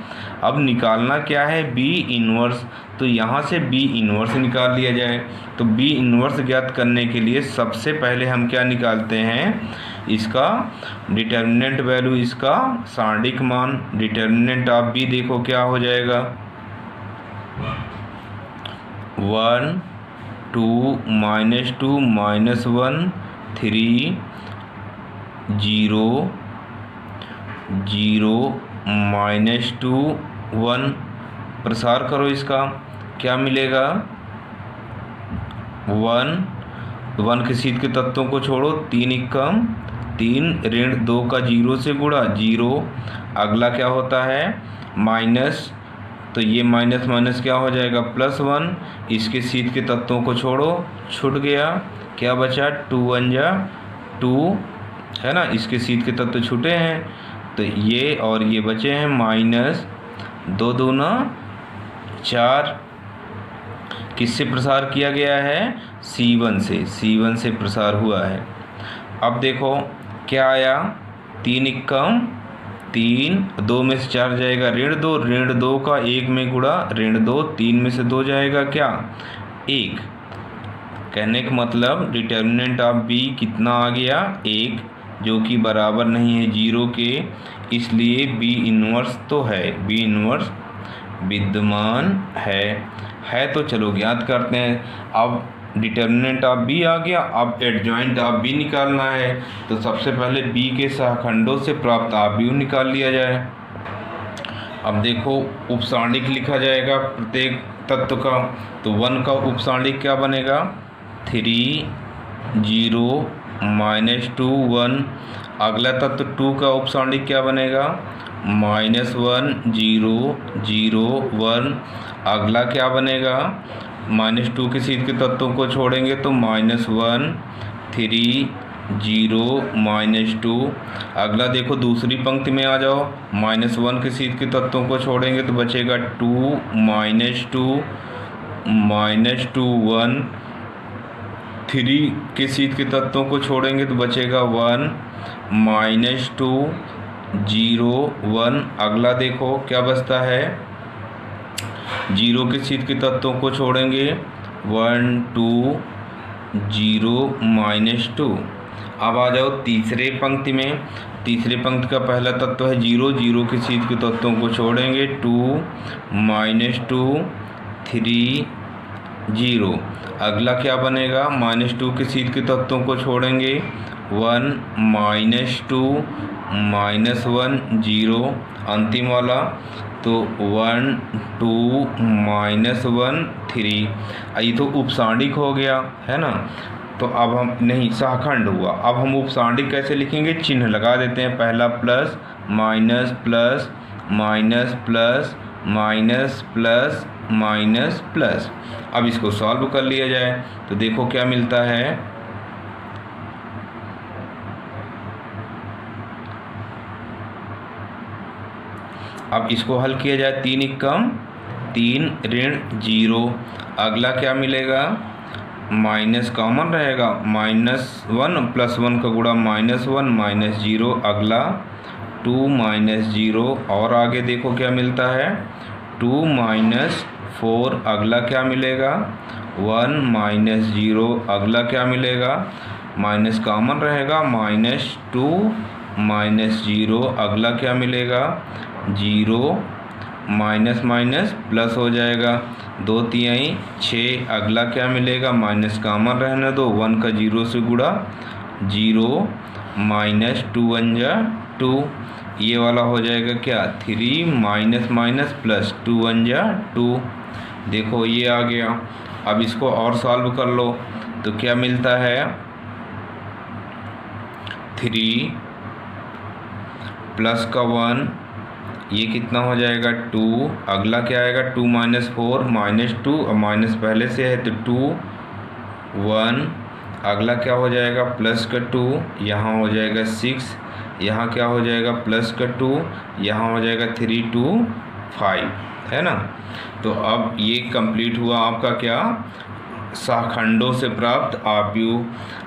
अब निकालना क्या है, b इनवर्स, तो यहाँ से b इनवर्स निकाल लिया जाए। तो b इनवर्स ज्ञात करने के लिए सबसे पहले हम क्या निकालते हैं, इसका डिटर्मिनेंट वैल्यू, इसका सारणिक मान। डिटर्मिनेंट ऑफ b देखो क्या हो जाएगा, 1 2 -2 -1 3 0 0 -2 1, प्रसार करो इसका, क्या मिलेगा, 1 के सीध के तत्वों को छोड़ो, 3 एकम 3, ऋण 2 का 0 से गुणा 0। अगला क्या होता है, माइनस, तो ये माइनस माइनस क्या हो जाएगा, +1, इसके सीध के तत्वों को छोड़ो, छूट गया, क्या बचा, 2 1 जा 2, है ना, इसके सीध के तत्व छूटे हैं, तो ये और ये बचे हैं -2 दूना 4। किससे प्रसार किया गया है, C1 से प्रसार हुआ है। अब देखो क्या आया, 3 एकम 3, 2 में से 4 जाएगा ऋण 2 का 1 में गुणा ऋण 2, 3 में से 2 जाएगा क्या, 1। कहने का मतलब डिटर्मिनेंट ऑफ b कितना आ गया, 1, जो कि बराबर नहीं है 0 के, इसलिए b इनवर्स तो है, b इनवर्स विद्यमान है। तो चलो ज्ञात करते हैं। अब डिटर्मिनेंट ऑफ b आ गया, अब एडजॉइंट ऑफ b निकालना है, तो सबसे पहले b के सहखंडों से प्राप्त ऑफ b निकाल लिया जाए। अब देखो उपसारणिक लिखा जाएगा प्रत्येक तत्व का, तो 1 का उपसारणिक क्या बनेगा, 3 0 -2 1। अगला तत्व 2 का उपसारणिक क्या बनेगा, -1 0 0 1। अगला क्या बनेगा, -2 के सीध के तत्वों को छोड़ेंगे तो -1 3 0 -2। अगला देखो दूसरी पंक्ति में आ जाओ, -1 के सीध के तत्वों को छोड़ेंगे तो बचेगा 2 -2 1। 3 के सीध के तत्वों को छोड़ेंगे तो बचेगा 1 -2 0 1। अगला देखो क्या बचता है, जीरो के छेद के तत्वों को छोड़ेंगे 1 2 0 -2। अब आ जाओ तीसरे पंक्ति में। तीसरे पंक्ति का पहला तत्व है 0, 0 के छेद के तत्वों को छोड़ेंगे 2 -2 3 0। अगला क्या बनेगा, -2 के छेद के तत्वों को छोड़ेंगे 1 -2 -1 0। अंतिम वाला तो 1 2 -1 3। ये तो उपसांडिक हो गया है ना। तो अब हम नहीं, सहखंड हुआ। अब हम उपसांडिक कैसे लिखेंगे, चिन्ह लगा देते हैं। पहला plus minus plus minus plus minus plus minus plus. अब इसको सॉल्व कर लिया जाए तो देखो क्या मिलता है। अब इसको हल किया जाए, 3 एकम 3 ऋण 0। अगला क्या मिलेगा, माइनस कॉमन रहेगा, -1 + 1 का गुणा -1 -0। अगला 2 -0 और आगे देखो क्या मिलता है 2 -4। अगला क्या मिलेगा 1 -0। अगला क्या मिलेगा, माइनस कॉमन रहेगा, -2 -0। अगला क्या मिलेगा 0 माइनस माइनस प्लस हो जाएगा, 2 तिहाई 6। अगला क्या मिलेगा, माइनस कॉमन रहने दो, 1 का 0 से गुणा 0 -2 1 जा 2। ये वाला हो जाएगा क्या 3 माइनस माइनस प्लस 2 1 जा 2। देखो ये आ गया। अब इसको और सॉल्व कर लो तो क्या मिलता है 3 प्लस का 1, ये कितना हो जाएगा 2। अगला क्या आएगा 2 -4 -2, और माइनस पहले से है तो 2 1। अगला क्या हो जाएगा प्लस का 2, यहाँ हो जाएगा 6। यहाँ क्या हो जाएगा प्लस का 2, यहाँ हो जाएगा 3 2 5, है ना। तो अब ये कंप्लीट हुआ आपका क्या, सहखंडों से प्राप्त आव्यूह।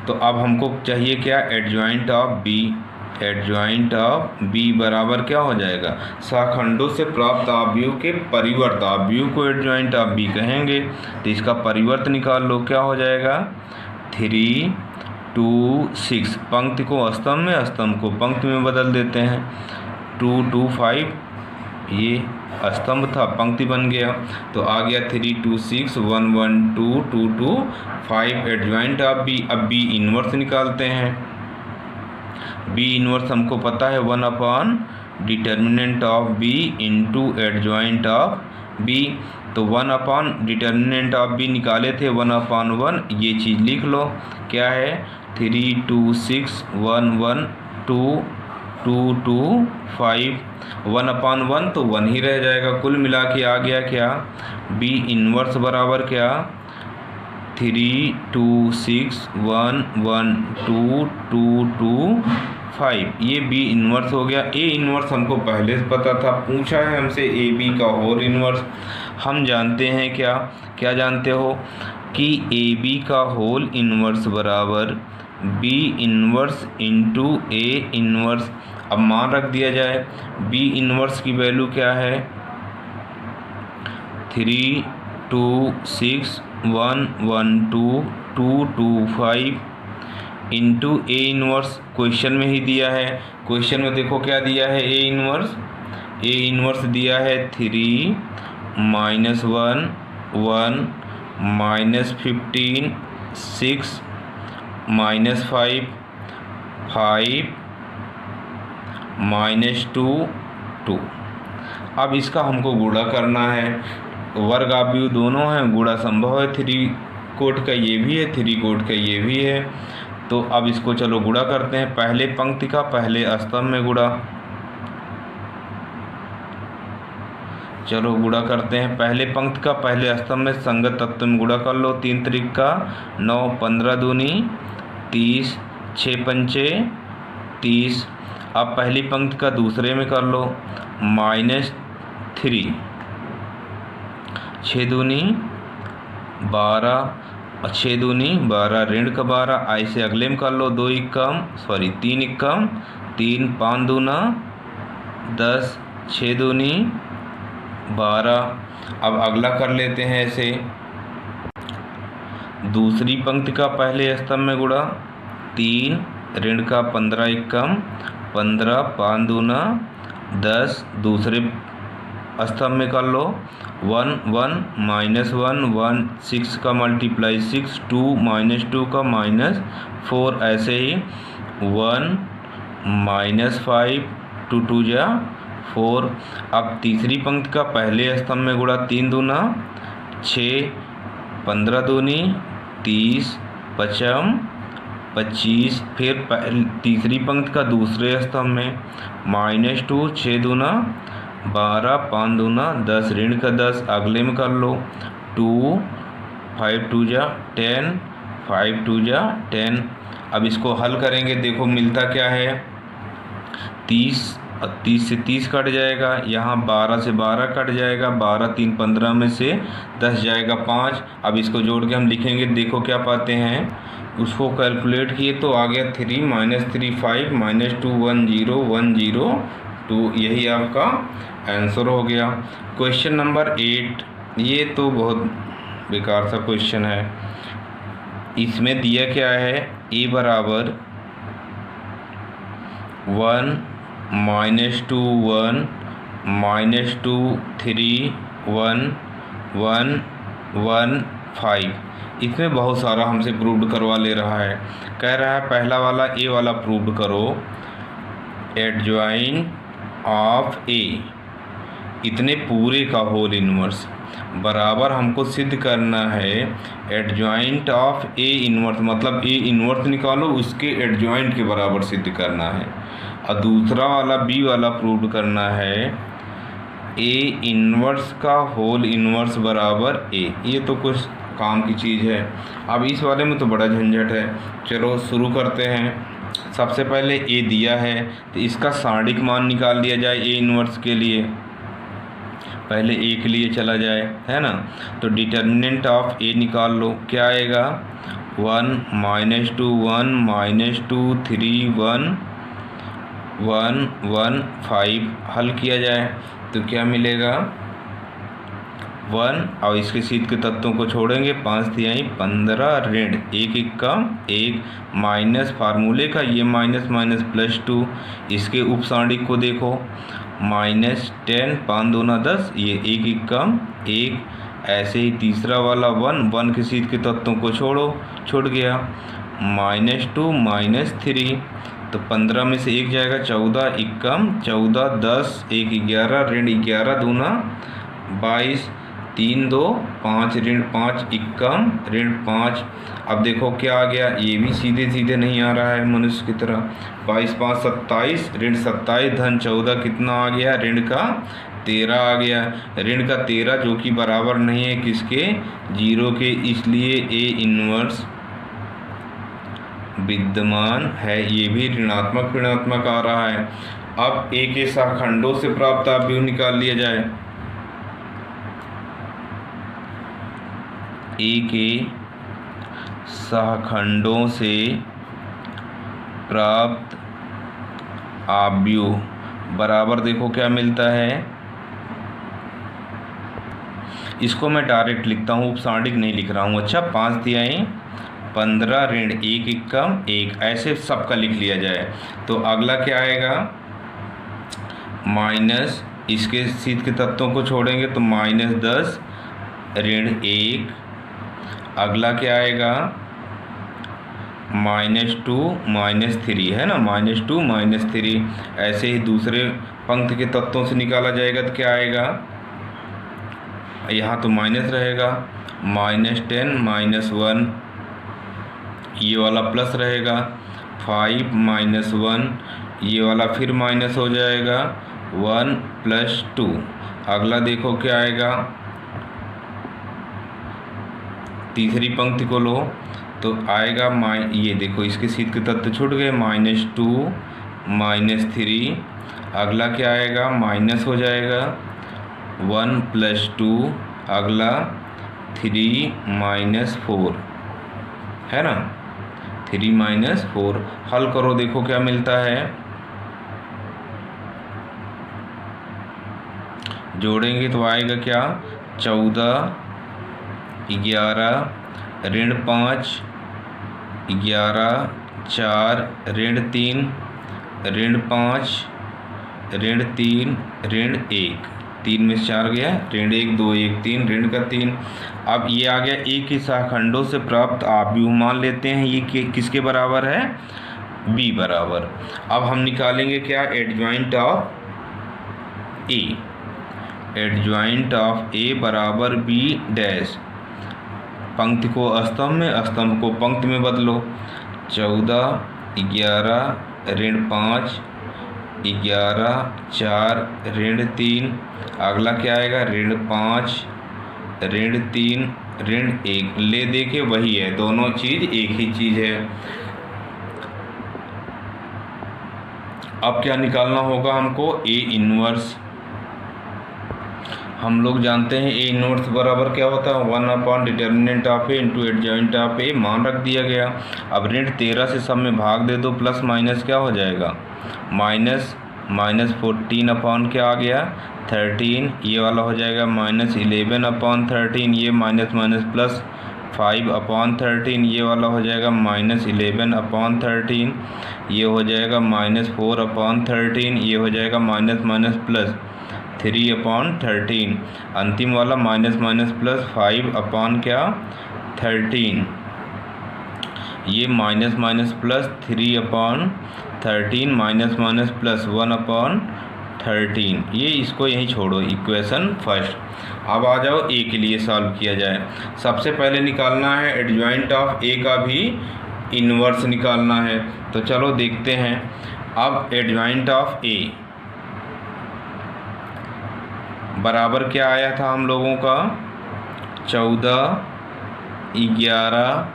तो अब हमको चाहिए क्या, adjoint of B. Adjoint of B बराबर क्या हो जाएगा, सहखंडों से प्राप्त आव्यूह के परिवर्त। आव्यूह को एडजॉइंट ऑफ बी कहेंगे। तो इसका परिवर्त निकाल लो, क्या हो जाएगा 3 2 6। पंक्ति को स्तंभ में, स्तंभ को पंक्ति में बदल देते हैं। 2 2 5, ये स्तंभ था, पंक्ति बन गया। तो आ गया 3 2 6 1 1 2 2 2 5 एडजॉइंट ऑफ बी। अब बी इनवर्स निकालते हैं। बी इनवर्स हमको पता है 1 determinant of B into adjoint of B. तो 1 डिटर्मिनेंट ऑफ बी निकाले थे 1/1, ये चीज़ लिख लो। क्या है 3 2 6 1 1 2 2 2 5। 1/1 तो 1 ही रह जाएगा। कुल मिला के आ गया क्या, बी इनवर्स बराबर क्या 3 2 6 1 1 2 2 2 5। ये बी इनवर्स हो गया। ए इनवर्स हमको पहले से पता था, पूछा है हमसे ए बी का होल इनवर्स। हम जानते हैं क्या, क्या जानते हो कि ए बी का होल इनवर्स बराबर B inverse into A inverse. अब मान रख दिया जाए, बी इनवर्स की वैल्यू क्या है 3 2 6 1 1 2 2 2 5 इंटू ए इनवर्स। क्वेश्चन में ही दिया है। क्वेश्चन में देखो क्या दिया है, ए इनवर्स। ए इनवर्स दिया है 3 -1 1 -15 6 -5 5 -2 2। अब इसका हमको गुणा करना है। वर्ग आव्यूह दोनों हैं, गुणा संभव है। 3 कोट का ये भी है, 3 कोट का ये भी है। तो अब इसको चलो गुणा करते हैं। पहले पंक्ति का पहले स्तंभ में गुणा, चलो गुणा करते हैं। पहले पंक्ति का पहले स्तंभ में संगत तत्व में गुणा कर लो। 3 त्रिक का 9 15 दूनी 30 6 पंचे 30। अब पहली पंक्ति का दूसरे में कर लो, -3 6 दूनी 12 और 6 दूनी 12 ऋण का 12। ऐसे अगले में कर लो, 3 एकम 3 5 दूना 10 6 दूनी 12। अब अगला कर लेते हैं ऐसे, दूसरी पंक्ति का पहले स्तंभ में गुणा 3 ऋण का 15 एकम 15 5 दूना 10, दूसरे स्तंभ में कर लो 1 1 -1 1 6 का मल्टीप्लाई 6 2 -2 का -4, ऐसे ही 1 -5 2 2 जा 4। अब तीसरी पंक्ति का पहले स्तंभ में गुणा 3 दूना 6 15 दूनी 30 पचम 25। फिर तीसरी पंक्ति का दूसरे स्तंभ में -2 6 दूना 12 5 दूना 10 ऋण का 10, अगले में कर लो 2 5 2 जा 10 5 2 जा 10। अब इसको हल करेंगे, देखो मिलता क्या है 30 से 30 कट जाएगा, यहाँ 12 से 12 कट जाएगा, 12 3 15 में से 10 जाएगा 5। अब इसको जोड़ के हम लिखेंगे, देखो क्या पाते हैं, उसको कैलकुलेट किए तो आ गया 3 -3 5 -2 1 0 1 0 2। यही आपका आंसर हो गया। क्वेश्चन नंबर 8, ये तो बहुत बेकार सा क्वेश्चन है। इसमें दिया क्या है, a बराबर 1 -2 1 -2 3 1 1 1 5। इसमें बहुत सारा हमसे प्रूव्ड करवा ले रहा है। कह रहा है पहला वाला ए वाला प्रूव्ड करो, एडजॉइंट ऑफ ए, इतने पूरे का होल इनवर्स बराबर हमको सिद्ध करना है एडजॉइंट ऑफ ए इनवर्स, मतलब ए इनवर्स निकालो उसके एडजॉइंट के बराबर सिद्ध करना है। और दूसरा वाला बी वाला प्रूव करना है ए इनवर्स का होल इनवर्स बराबर ए। ये तो कुछ काम की चीज़ है। अब इस वाले में तो बड़ा झंझट है, चलो शुरू करते हैं। सबसे पहले ए दिया है तो इसका सारणिक मान निकाल लिया जाए ए इनवर्स के लिए। पहले ए के लिए चला जाए, है ना, तो डिटर्मिनेंट ऑफ ए निकाल लो, क्या आएगा 1 -2 1 -2 3 1 1 1 5। हल किया जाए तो क्या मिलेगा 1, और इसके सीध के तत्वों को छोड़ेंगे 5 तिहाई 15 ऋण 1 का 1 माइनस फार्मूले का ये माइनस माइनस +2। इसके उपसारणिक को देखो -10 5 दूना 10, ये 1 का 1। ऐसे ही तीसरा वाला 1 के सीध के तत्वों को छूट गया -2 -3, तो 15 में से 1 जाएगा 14 एकम 14 10 1 11 ऋण 11 दूना 22 3 2 5 ऋण 5 एकम ऋण 5। अब देखो क्या आ गया, ये भी सीधे सीधे नहीं आ रहा है मनुष्य की तरह। 22 5 27 ऋण 27 धन 14 कितना आ गया, ऋण का 13 आ गया। ऋण का 13 जो कि बराबर नहीं है किसके, 0 के, इसलिए ए इनवर्स विद्यमान है, ये भी ऋणात्मक आ रहा है। अब ए के सहखंडों से प्राप्त अवयव निकाल लिया जाए। ए के सहखंडों से प्राप्त अवयव बराबर देखो क्या मिलता है, इसको मैं डायरेक्ट लिखता हूँ, उपसारणिक नहीं लिख रहा हूँ। अच्छा 5 तिहाई 15 ऋण 1 एकम 1, ऐसे सबका लिख लिया जाए तो अगला क्या आएगा, माइनस इसके सीध के तत्वों को छोड़ेंगे तो -10 ऋण 1। अगला क्या आएगा -2 -3, है ना, -2 -3। ऐसे ही दूसरे पंक्ति के तत्वों से निकाला जाएगा तो क्या आएगा, यहाँ तो माइनस रहेगा -10 -1, ये वाला प्लस रहेगा 5 -1, ये वाला फिर माइनस हो जाएगा 1 + 2। अगला देखो क्या आएगा, तीसरी पंक्ति को लो तो आएगा ये देखो इसके सीध के तत्व छूट गए -2 -3। अगला क्या आएगा, माइनस हो जाएगा 1 + 2। अगला 3 - 4, है ना, 3 - 4। हल करो देखो क्या मिलता है, जोड़ेंगे तो आएगा क्या, 14, 11, ऋण 5, 11, 4, ऋण 3, ऋण 5, ऋण 3, ऋण 1, 3 में से 4 गया, ऋण 1, 2, 1, 3, ऋण का 3। अब ये आ गया ए के शाखंडों से प्राप्त आव्यूह। मान लेते हैं ये किसके बराबर है, बी बराबर। अब हम निकालेंगे क्या, adjoint of A. Adjoint of A बराबर बी डैश, पंक्ति को स्तंभ में, स्तंभ को पंक्ति में बदलो। 14, 11, ऋण 5, 11, 4, ऋण 3, अगला क्या आएगा, ऋण 5, ऋण 3, ऋण 1। ले देखे वही है, दोनों चीज़ एक ही चीज़ है। अब क्या निकालना होगा हमको, ए इनवर्स। हम लोग जानते हैं ए इनवर्स बराबर क्या होता है, 1 determinant of A into adjoint of A. मान रख दिया गया। अब ऋण 13 से सब में भाग दे दो, प्लस माइनस क्या हो जाएगा, -14 क्या आ गया, 13। ये वाला हो जाएगा -11/13, ये माइनस माइनस प्लस 5/13, ये वाला हो जाएगा -11/13, ये हो जाएगा -4/13, ये हो जाएगा माइनस माइनस प्लस 3/13, अंतिम वाला माइनस माइनस प्लस 5/13, ये minus minus plus 3/13, minus minus plus 1/13। ये इसको यहीं छोड़ो, इक्वेशन फर्स्ट। अब आ जाओ ए के लिए सॉल्व किया जाए। सबसे पहले निकालना है एडजॉइंट ऑफ ए का भी इन्वर्स निकालना है। तो चलो देखते हैं। अब एडजॉइंट ऑफ ए बराबर क्या आया था हम लोगों का, 14, 11,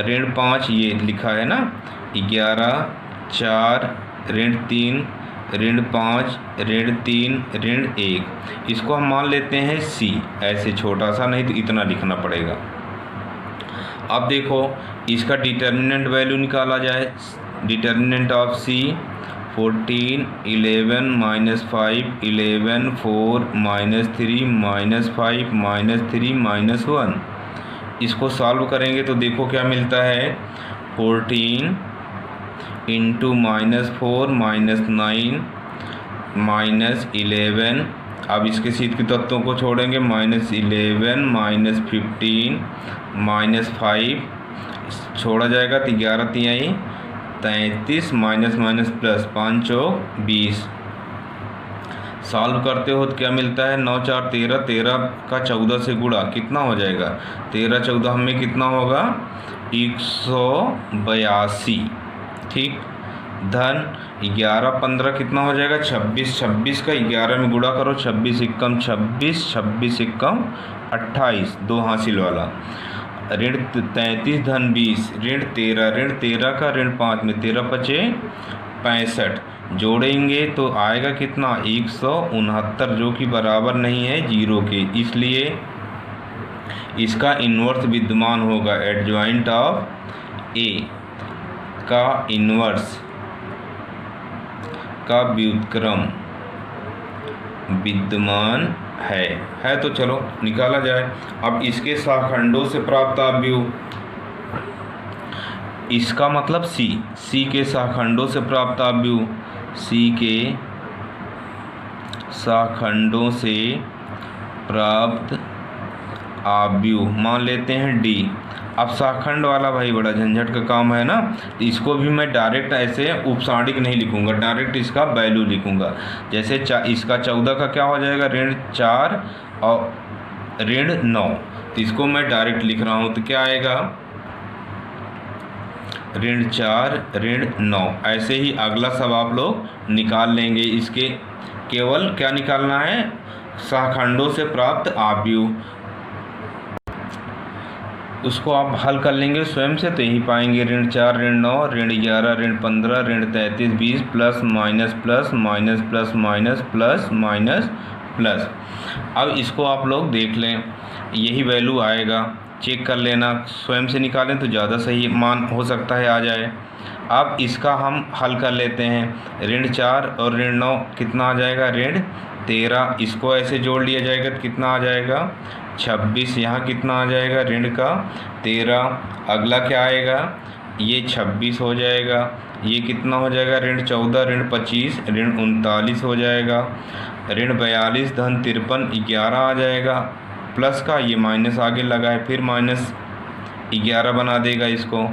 ऋण 5, ये लिखा है ना, 11, 4, ऋण 3, ऋण 5, ऋण 3, ऋण 1। इसको हम मान लेते हैं सी, ऐसे छोटा सा, नहीं तो इतना लिखना पड़ेगा। अब देखो इसका डिटर्मिनेंट वैल्यू निकाला जाए। Determinant of C 14, 11, -5, 11, 4, -3, -5, -3, -1। इसको सॉल्व करेंगे तो देखो क्या मिलता है, 14 इंटू -4 -9 -11। अब इसके सीध के तत्वों को छोड़ेंगे, -11 -15 -5 छोड़ा जाएगा तो 11 तिहाई 33, माइनस माइनस प्लस 5 चौक 20। सॉल्व करते हो तो क्या मिलता है, 9 4 13, 13 का 14 से गुणा कितना हो जाएगा, 13 14 में कितना होगा, 182। ठीक, धन 11 15 कितना हो जाएगा, 26। 26 का 11 में गुणा करो, 26 एकम 26, 26 एकम 28, 2 हासिल वाला। ऋण 33 धन 20, ऋण 13 का ऋण 5 में 13 बचे 65। जोड़ेंगे तो आएगा कितना, 169, जो कि बराबर नहीं है 0 के, इसलिए इसका इन्वर्स विद्यमान होगा। एडजॉइंट ऑफ ए का इन्वर्स का व्युत्क्रम विद्यमान है तो चलो निकाला जाए। अब इसके शाखंडों से प्राप्त आव्यूह, इसका मतलब सी के शाखंडों से प्राप्त आव्यूह, सी के शाखंडों से प्राप्त आव्यूह मान लेते हैं डी। अब शाखंड वाला भाई बड़ा झंझट का काम है ना, इसको भी मैं डायरेक्ट ऐसे उपसांडिक नहीं लिखूंगा, डायरेक्ट इसका वैल्यू लिखूंगा। जैसे इसका 14 का क्या हो जाएगा, ऋण 4 और ऋण 9, तो इसको मैं डायरेक्ट लिख रहा हूँ तो क्या आएगा, ऋण 4 ऋण 9। ऐसे ही अगला सब आप लोग निकाल लेंगे। इसके केवल क्या निकालना है, शाखंडों से प्राप्त आव्यूह, उसको आप हल कर लेंगे स्वयं से तो यही पाएंगे। ऋण 4 ऋण 9 ऋण 11 ऋण 15 ऋण 33 20 plus minus plus minus plus minus plus minus plus. अब इसको आप लोग देख लें, यही वैल्यू आएगा, चेक कर लेना, स्वयं से निकालें तो ज़्यादा सही मान हो सकता है आ जाए। अब इसका हम हल कर लेते हैं। ऋण 4 और ऋण 9 कितना आ जाएगा, ऋण 13, इसको ऐसे जोड़ लिया जाएगा तो कितना आ जाएगा 26। यहाँ कितना आ जाएगा ऋण का 13। अगला क्या आएगा, ये 26 हो जाएगा। ये कितना हो जाएगा ऋण 14, ऋण 25, ऋण 39 हो जाएगा। ऋण 42 धन 53 11 आ जाएगा प्लस का, ये माइनस आगे लगा है फिर माइनस 11 बना देगा इसको।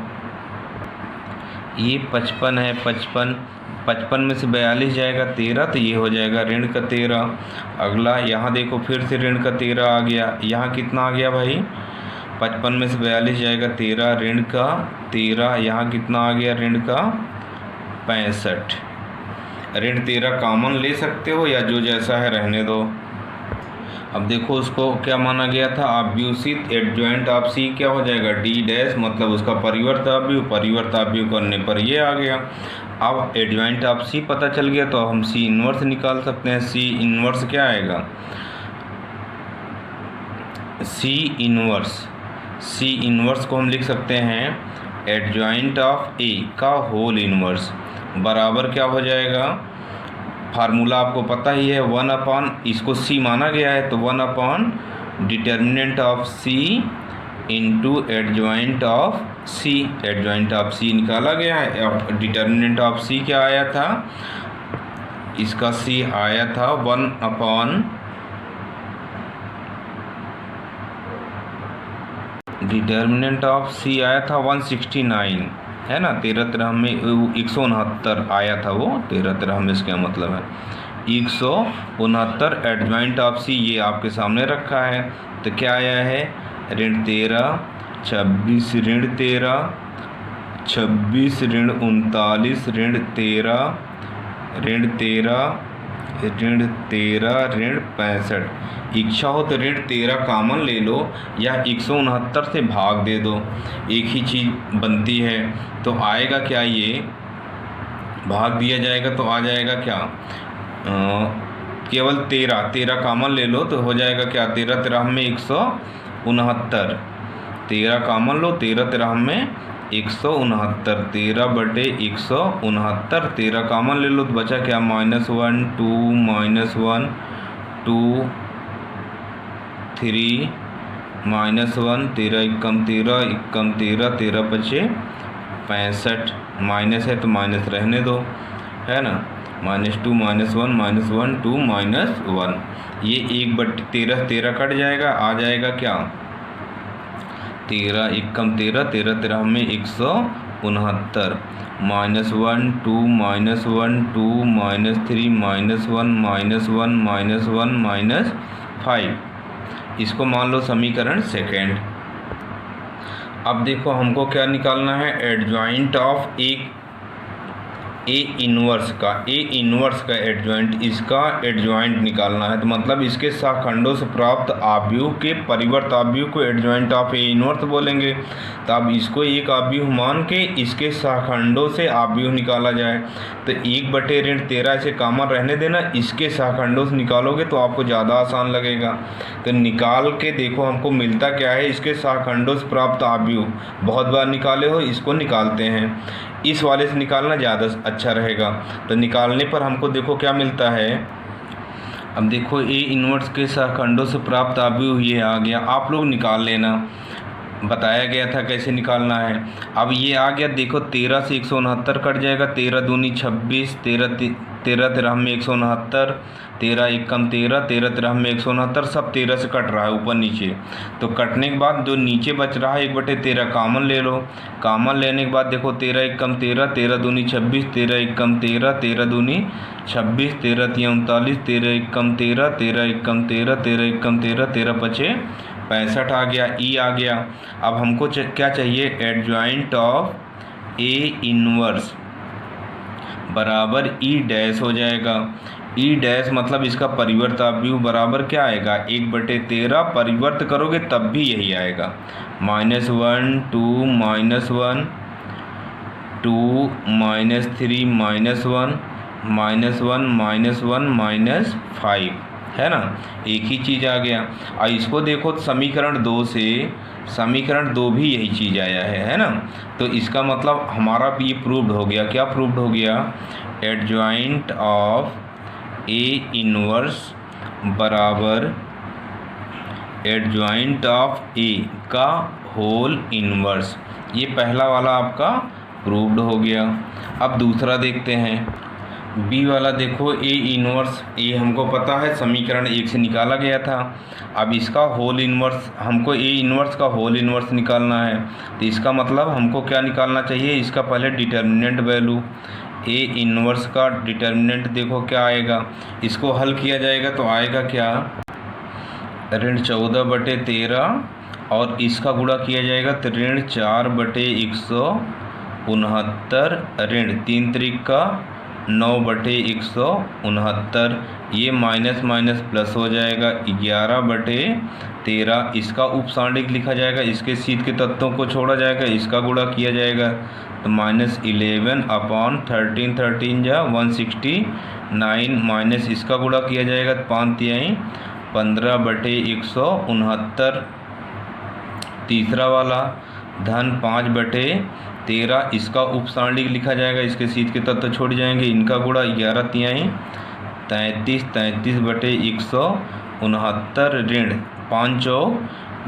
ये 55 है, 55 में से 42 जाएगा 13, तो ये हो जाएगा ऋण का 13। अगला यहाँ देखो फिर से ऋण का 13 आ गया। यहाँ कितना आ गया भाई 55 में से 42 जाएगा 13, ऋण का 13। यहाँ कितना आ गया ऋण का 65। ऋण 13 कॉमन ले सकते हो या जो जैसा है रहने दो। अब देखो उसको क्या माना गया था, अव्यूसित एडजॉइंट ऑफ सी क्या हो जाएगा डी डैश, मतलब उसका परिवर्त अव्यूह करने पर ये आ गया। अब एडजॉइंट ऑफ सी पता चल गया तो हम सी इन्वर्स निकाल सकते हैं। सी इन्वर्स क्या आएगा, सी इन्वर्स को हम लिख सकते हैं एडजॉइंट ऑफ ए का होल इन्वर्स बराबर क्या हो जाएगा, फार्मूला आपको पता ही है 1/, इसको सी माना गया है तो 1/, determinant of C into adjoint of C. Adjoint of C निकाला गया है। डिटर्मिनेंट ऑफ सी क्या आया था, इसका सी आया था 1/, डिटर्मिनेंट ऑफ सी आया था 169 है ना। 13 में 169 आया था वो, 13 में इसका मतलब है 169। एडजॉइंट ऑफ सी ये आपके सामने रखा है तो क्या आया है ऋण 13, 26 ऋण 13, 26 ऋण 39, ऋण 13, ऋण 13, ऋण 13, ऋण 65। इच्छा हो तो ऋण 13 कॉमन ले लो या 169 से भाग दे दो, एक ही चीज़ बनती है। तो आएगा क्या, ये भाग दिया जाएगा तो आ जाएगा क्या, केवल 13 कॉमन ले लो तो हो जाएगा क्या 13 में 169, 13 कॉमन लो 13 में 169, 13/169, 13 कॉमन ले लो तो बचा क्या -1 2 -1 2 3 -1, 13 एकम 13 एकम 13, 13 बचे 65। माइनस है तो माइनस रहने दो, है ना। -2 -1 -1 2 -1, ये 1/13 13 कट जाएगा, आ जाएगा क्या 13 एकम 13, 13 में 169, -1 2 -1 2 -3 -1 -5। इसको मान लो समीकरण सेकेंड। अब देखो हमको क्या निकालना है, एडजॉइंट ऑफ ए इन्वर्स का एडजॉइंट, इसका एडजॉइंट निकालना है। तो मतलब इसके शाखंडों से प्राप्त आव्यूह के परिवर्त आव्यूह को एडजॉइंट ऑफ ए इन्वर्स बोलेंगे। तो अब इसको एक आव्यूह मान के इसके शाखंडों से आव्यूह निकाला जाए तो 1/13 इसे कॉमन रहने देना, इसके शाखंडों से निकालोगे तो आपको ज़्यादा आसान लगेगा। तो निकाल के देखो हमको मिलता क्या है, इसके शाखंडों से प्राप्त आव्यूह बहुत बार निकाले हो, इसको निकालते हैं, इस वाले से निकालना ज़्यादा अच्छा रहेगा। तो निकालने पर हमको देखो क्या मिलता है। अब देखो ए इन्वर्स के शाखंडों से प्राप्त आव्यूह ये आ गया, आप लोग निकाल लेना, बताया गया था कैसे निकालना है। अब ये आ गया, देखो 13 से 169 कट जाएगा, 13 दूनी 26, 13 में 169, 13 एकम 13, 13 में 169, सब 13 से कट रहा है ऊपर नीचे। तो कटने के बाद जो नीचे बच रहा है 1/13 कॉमन ले लो। कॉमन लेने के बाद देखो 13 एकम 13, 13 दूनी 26, 13 एकम 13, 13 दूनी 26, 13 तिया 39, 13 एकम 13, 13 एकम 13, 13 एकम 13, 13 बचे 65 आ गया, ई आ गया। अब हमको क्या चाहिए, एडजॉइंट ऑफ ए इन्वर्स बराबर ई डैश हो जाएगा। ई डैश मतलब इसका परिवर्त आव्यूह बराबर क्या आएगा 1/13, परिवर्त करोगे तब भी यही आएगा, -1 2 -1 2 -3 -1 -1 -5 है ना, एक ही चीज़ आ गया। और इसको देखो समीकरण 2 से समीकरण 2 भी यही चीज़ आया है ना। तो इसका मतलब हमारा भी ये प्रूव्ड हो गया। क्या प्रूव्ड हो गया, एडजॉइंट ऑफ ए इन्वर्स बराबर एडजॉइंट ऑफ ए का होल इनवर्स। ये पहला वाला आपका प्रूव्ड हो गया। अब दूसरा देखते हैं। बी वाला देखो, ए इनवर्स, ए हमको पता है समीकरण 1 से निकाला गया था। अब इसका होल इनवर्स, हमको ए इनवर्स का होल इनवर्स निकालना है। तो इसका मतलब हमको क्या निकालना चाहिए, इसका पहले डिटर्मिनेंट वैल्यू। ए इनवर्स का डिटर्मिनेंट देखो क्या आएगा, इसको हल किया जाएगा तो आएगा क्या, ऋण 14/13 और इसका गुणा किया जाएगा तो ऋण 4/169, ऋण 3 त्रिक का 9/169। ये माइनस माइनस प्लस हो जाएगा 11/13। इसका उपसांडिक लिखा जाएगा, इसके शीट के तत्वों को छोड़ा जाएगा, इसका गुणा किया जाएगा तो -11/13, 13 जा 169, माइनस इसका गुणा किया जाएगा तो 5 तिहाई 15/169। तीसरा वाला धन 5/13, इसका उपसांडिक लिखा जाएगा, इसके शीट के तत्व छोड़ जाएंगे, इनका गुणा 11 तिहाई 33, 33/169, ऋण 5 चौक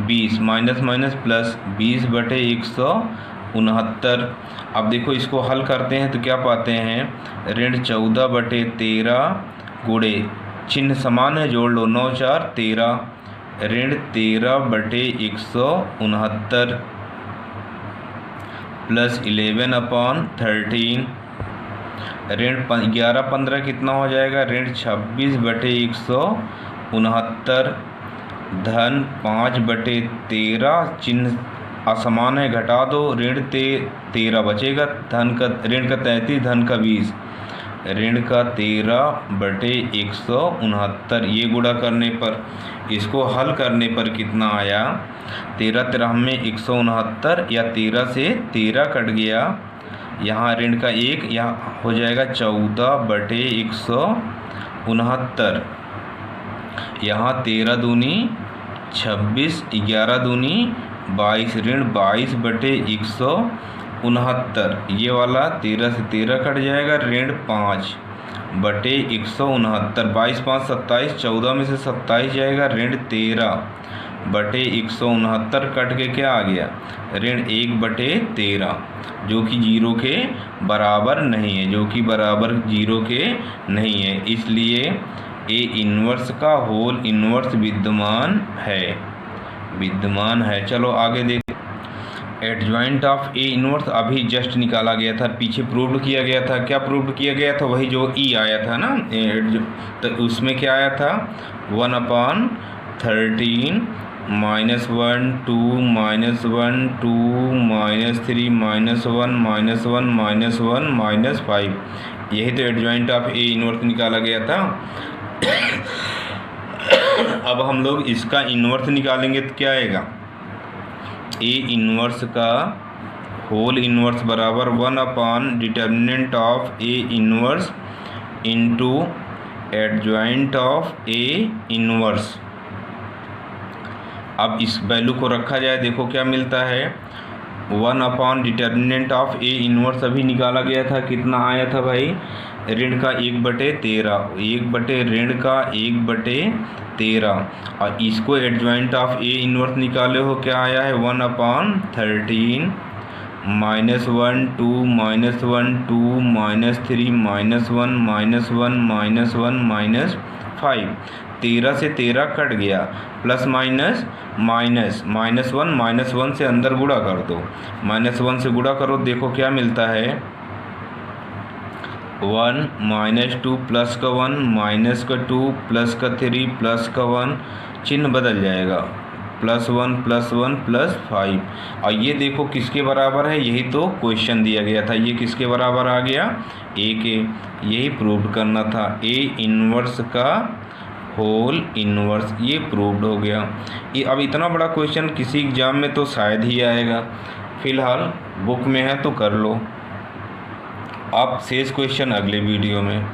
20, माइनस माइनस प्लस 20/169। अब देखो इसको हल करते हैं तो क्या पाते हैं, ऋण 14/13 गुणे चिन्ह समान है, जोड़ लो 9 4 13, ऋण 13/169 प्लस 11/13, ऋण 11/15 कितना हो जाएगा, ऋण 26/169, धन 5/13, चिन्ह असमान है घटा दो, ऋण 13 बचेगा, धन का ऋण का 33, धन का 20, ऋण का 13/169। ये गुणा करने पर, इसको हल करने पर कितना आया, 13 13 में 169 या 13 से 13 कट गया, यहाँ ऋण का 1, यहाँ हो जाएगा 14/169, यहाँ 13 दूनी 26, 11 दूनी 22, ऋण 22/169। ये वाला 13 से 13 कट जाएगा, ऋण 5/169, 22 5 27, 14 में से 27 जाएगा, ऋण 13/169 कट के क्या आ गया, ऋण 1/13, जो कि 0 के बराबर नहीं है, जो कि बराबर 0 के नहीं है, इसलिए ए इनवर्स का होल इनवर्स विद्यमान है। चलो आगे देख, एडजॉइंट ऑफ ए इनवर्स अभी जस्ट निकाला गया था, पीछे प्रूव्ड किया गया था। क्या प्रूव्ड किया गया था, वही जो ई आया था ना, तो उसमें क्या आया था, 1/13 -1 2 -1 2 -3 -1 -5, यही तो एडजॉइंट ऑफ ए इनवर्स निकाला गया था। अब हम लोग इसका इनवर्स निकालेंगे तो क्या आएगा, ए इनवर्स का होल इनवर्स बराबर 1 determinant of A inverse into adjoint of A inverse. अब इस वैल्यू को रखा जाए, देखो क्या मिलता है, 1 डिटर्मिनेंट ऑफ ए इनवर्स अभी निकाला गया था, कितना आया था भाई, ऋण का 1/13, 1 ऋण का 1/13, और इसको एडजॉइंट ऑफ ए इनवर्स निकाले हो, क्या आया है, 1/13 -1 2 -1 2 -3 -1 -5, 13 से 13 कट गया, प्लस माइनस माइनस -1 से अंदर गुणा कर दो, -1 से गुणा करो, देखो क्या मिलता है, 1 -2 प्लस का 1 माइनस का 2 प्लस का 3 प्लस का 1, चिन्ह बदल जाएगा, +1 +1 +5। और ये देखो किसके बराबर है, यही तो क्वेश्चन दिया गया था, ये किसके बराबर आ गया, ए के, यही प्रूव करना था, ए इनवर्स का होल इनवर्स, ये प्रूव्ड हो गया। ये अब इतना बड़ा क्वेश्चन किसी एग्जाम में तो शायद ही आएगा, फिलहाल बुक में है तो कर लो, अब शेष क्वेश्चन अगले वीडियो में।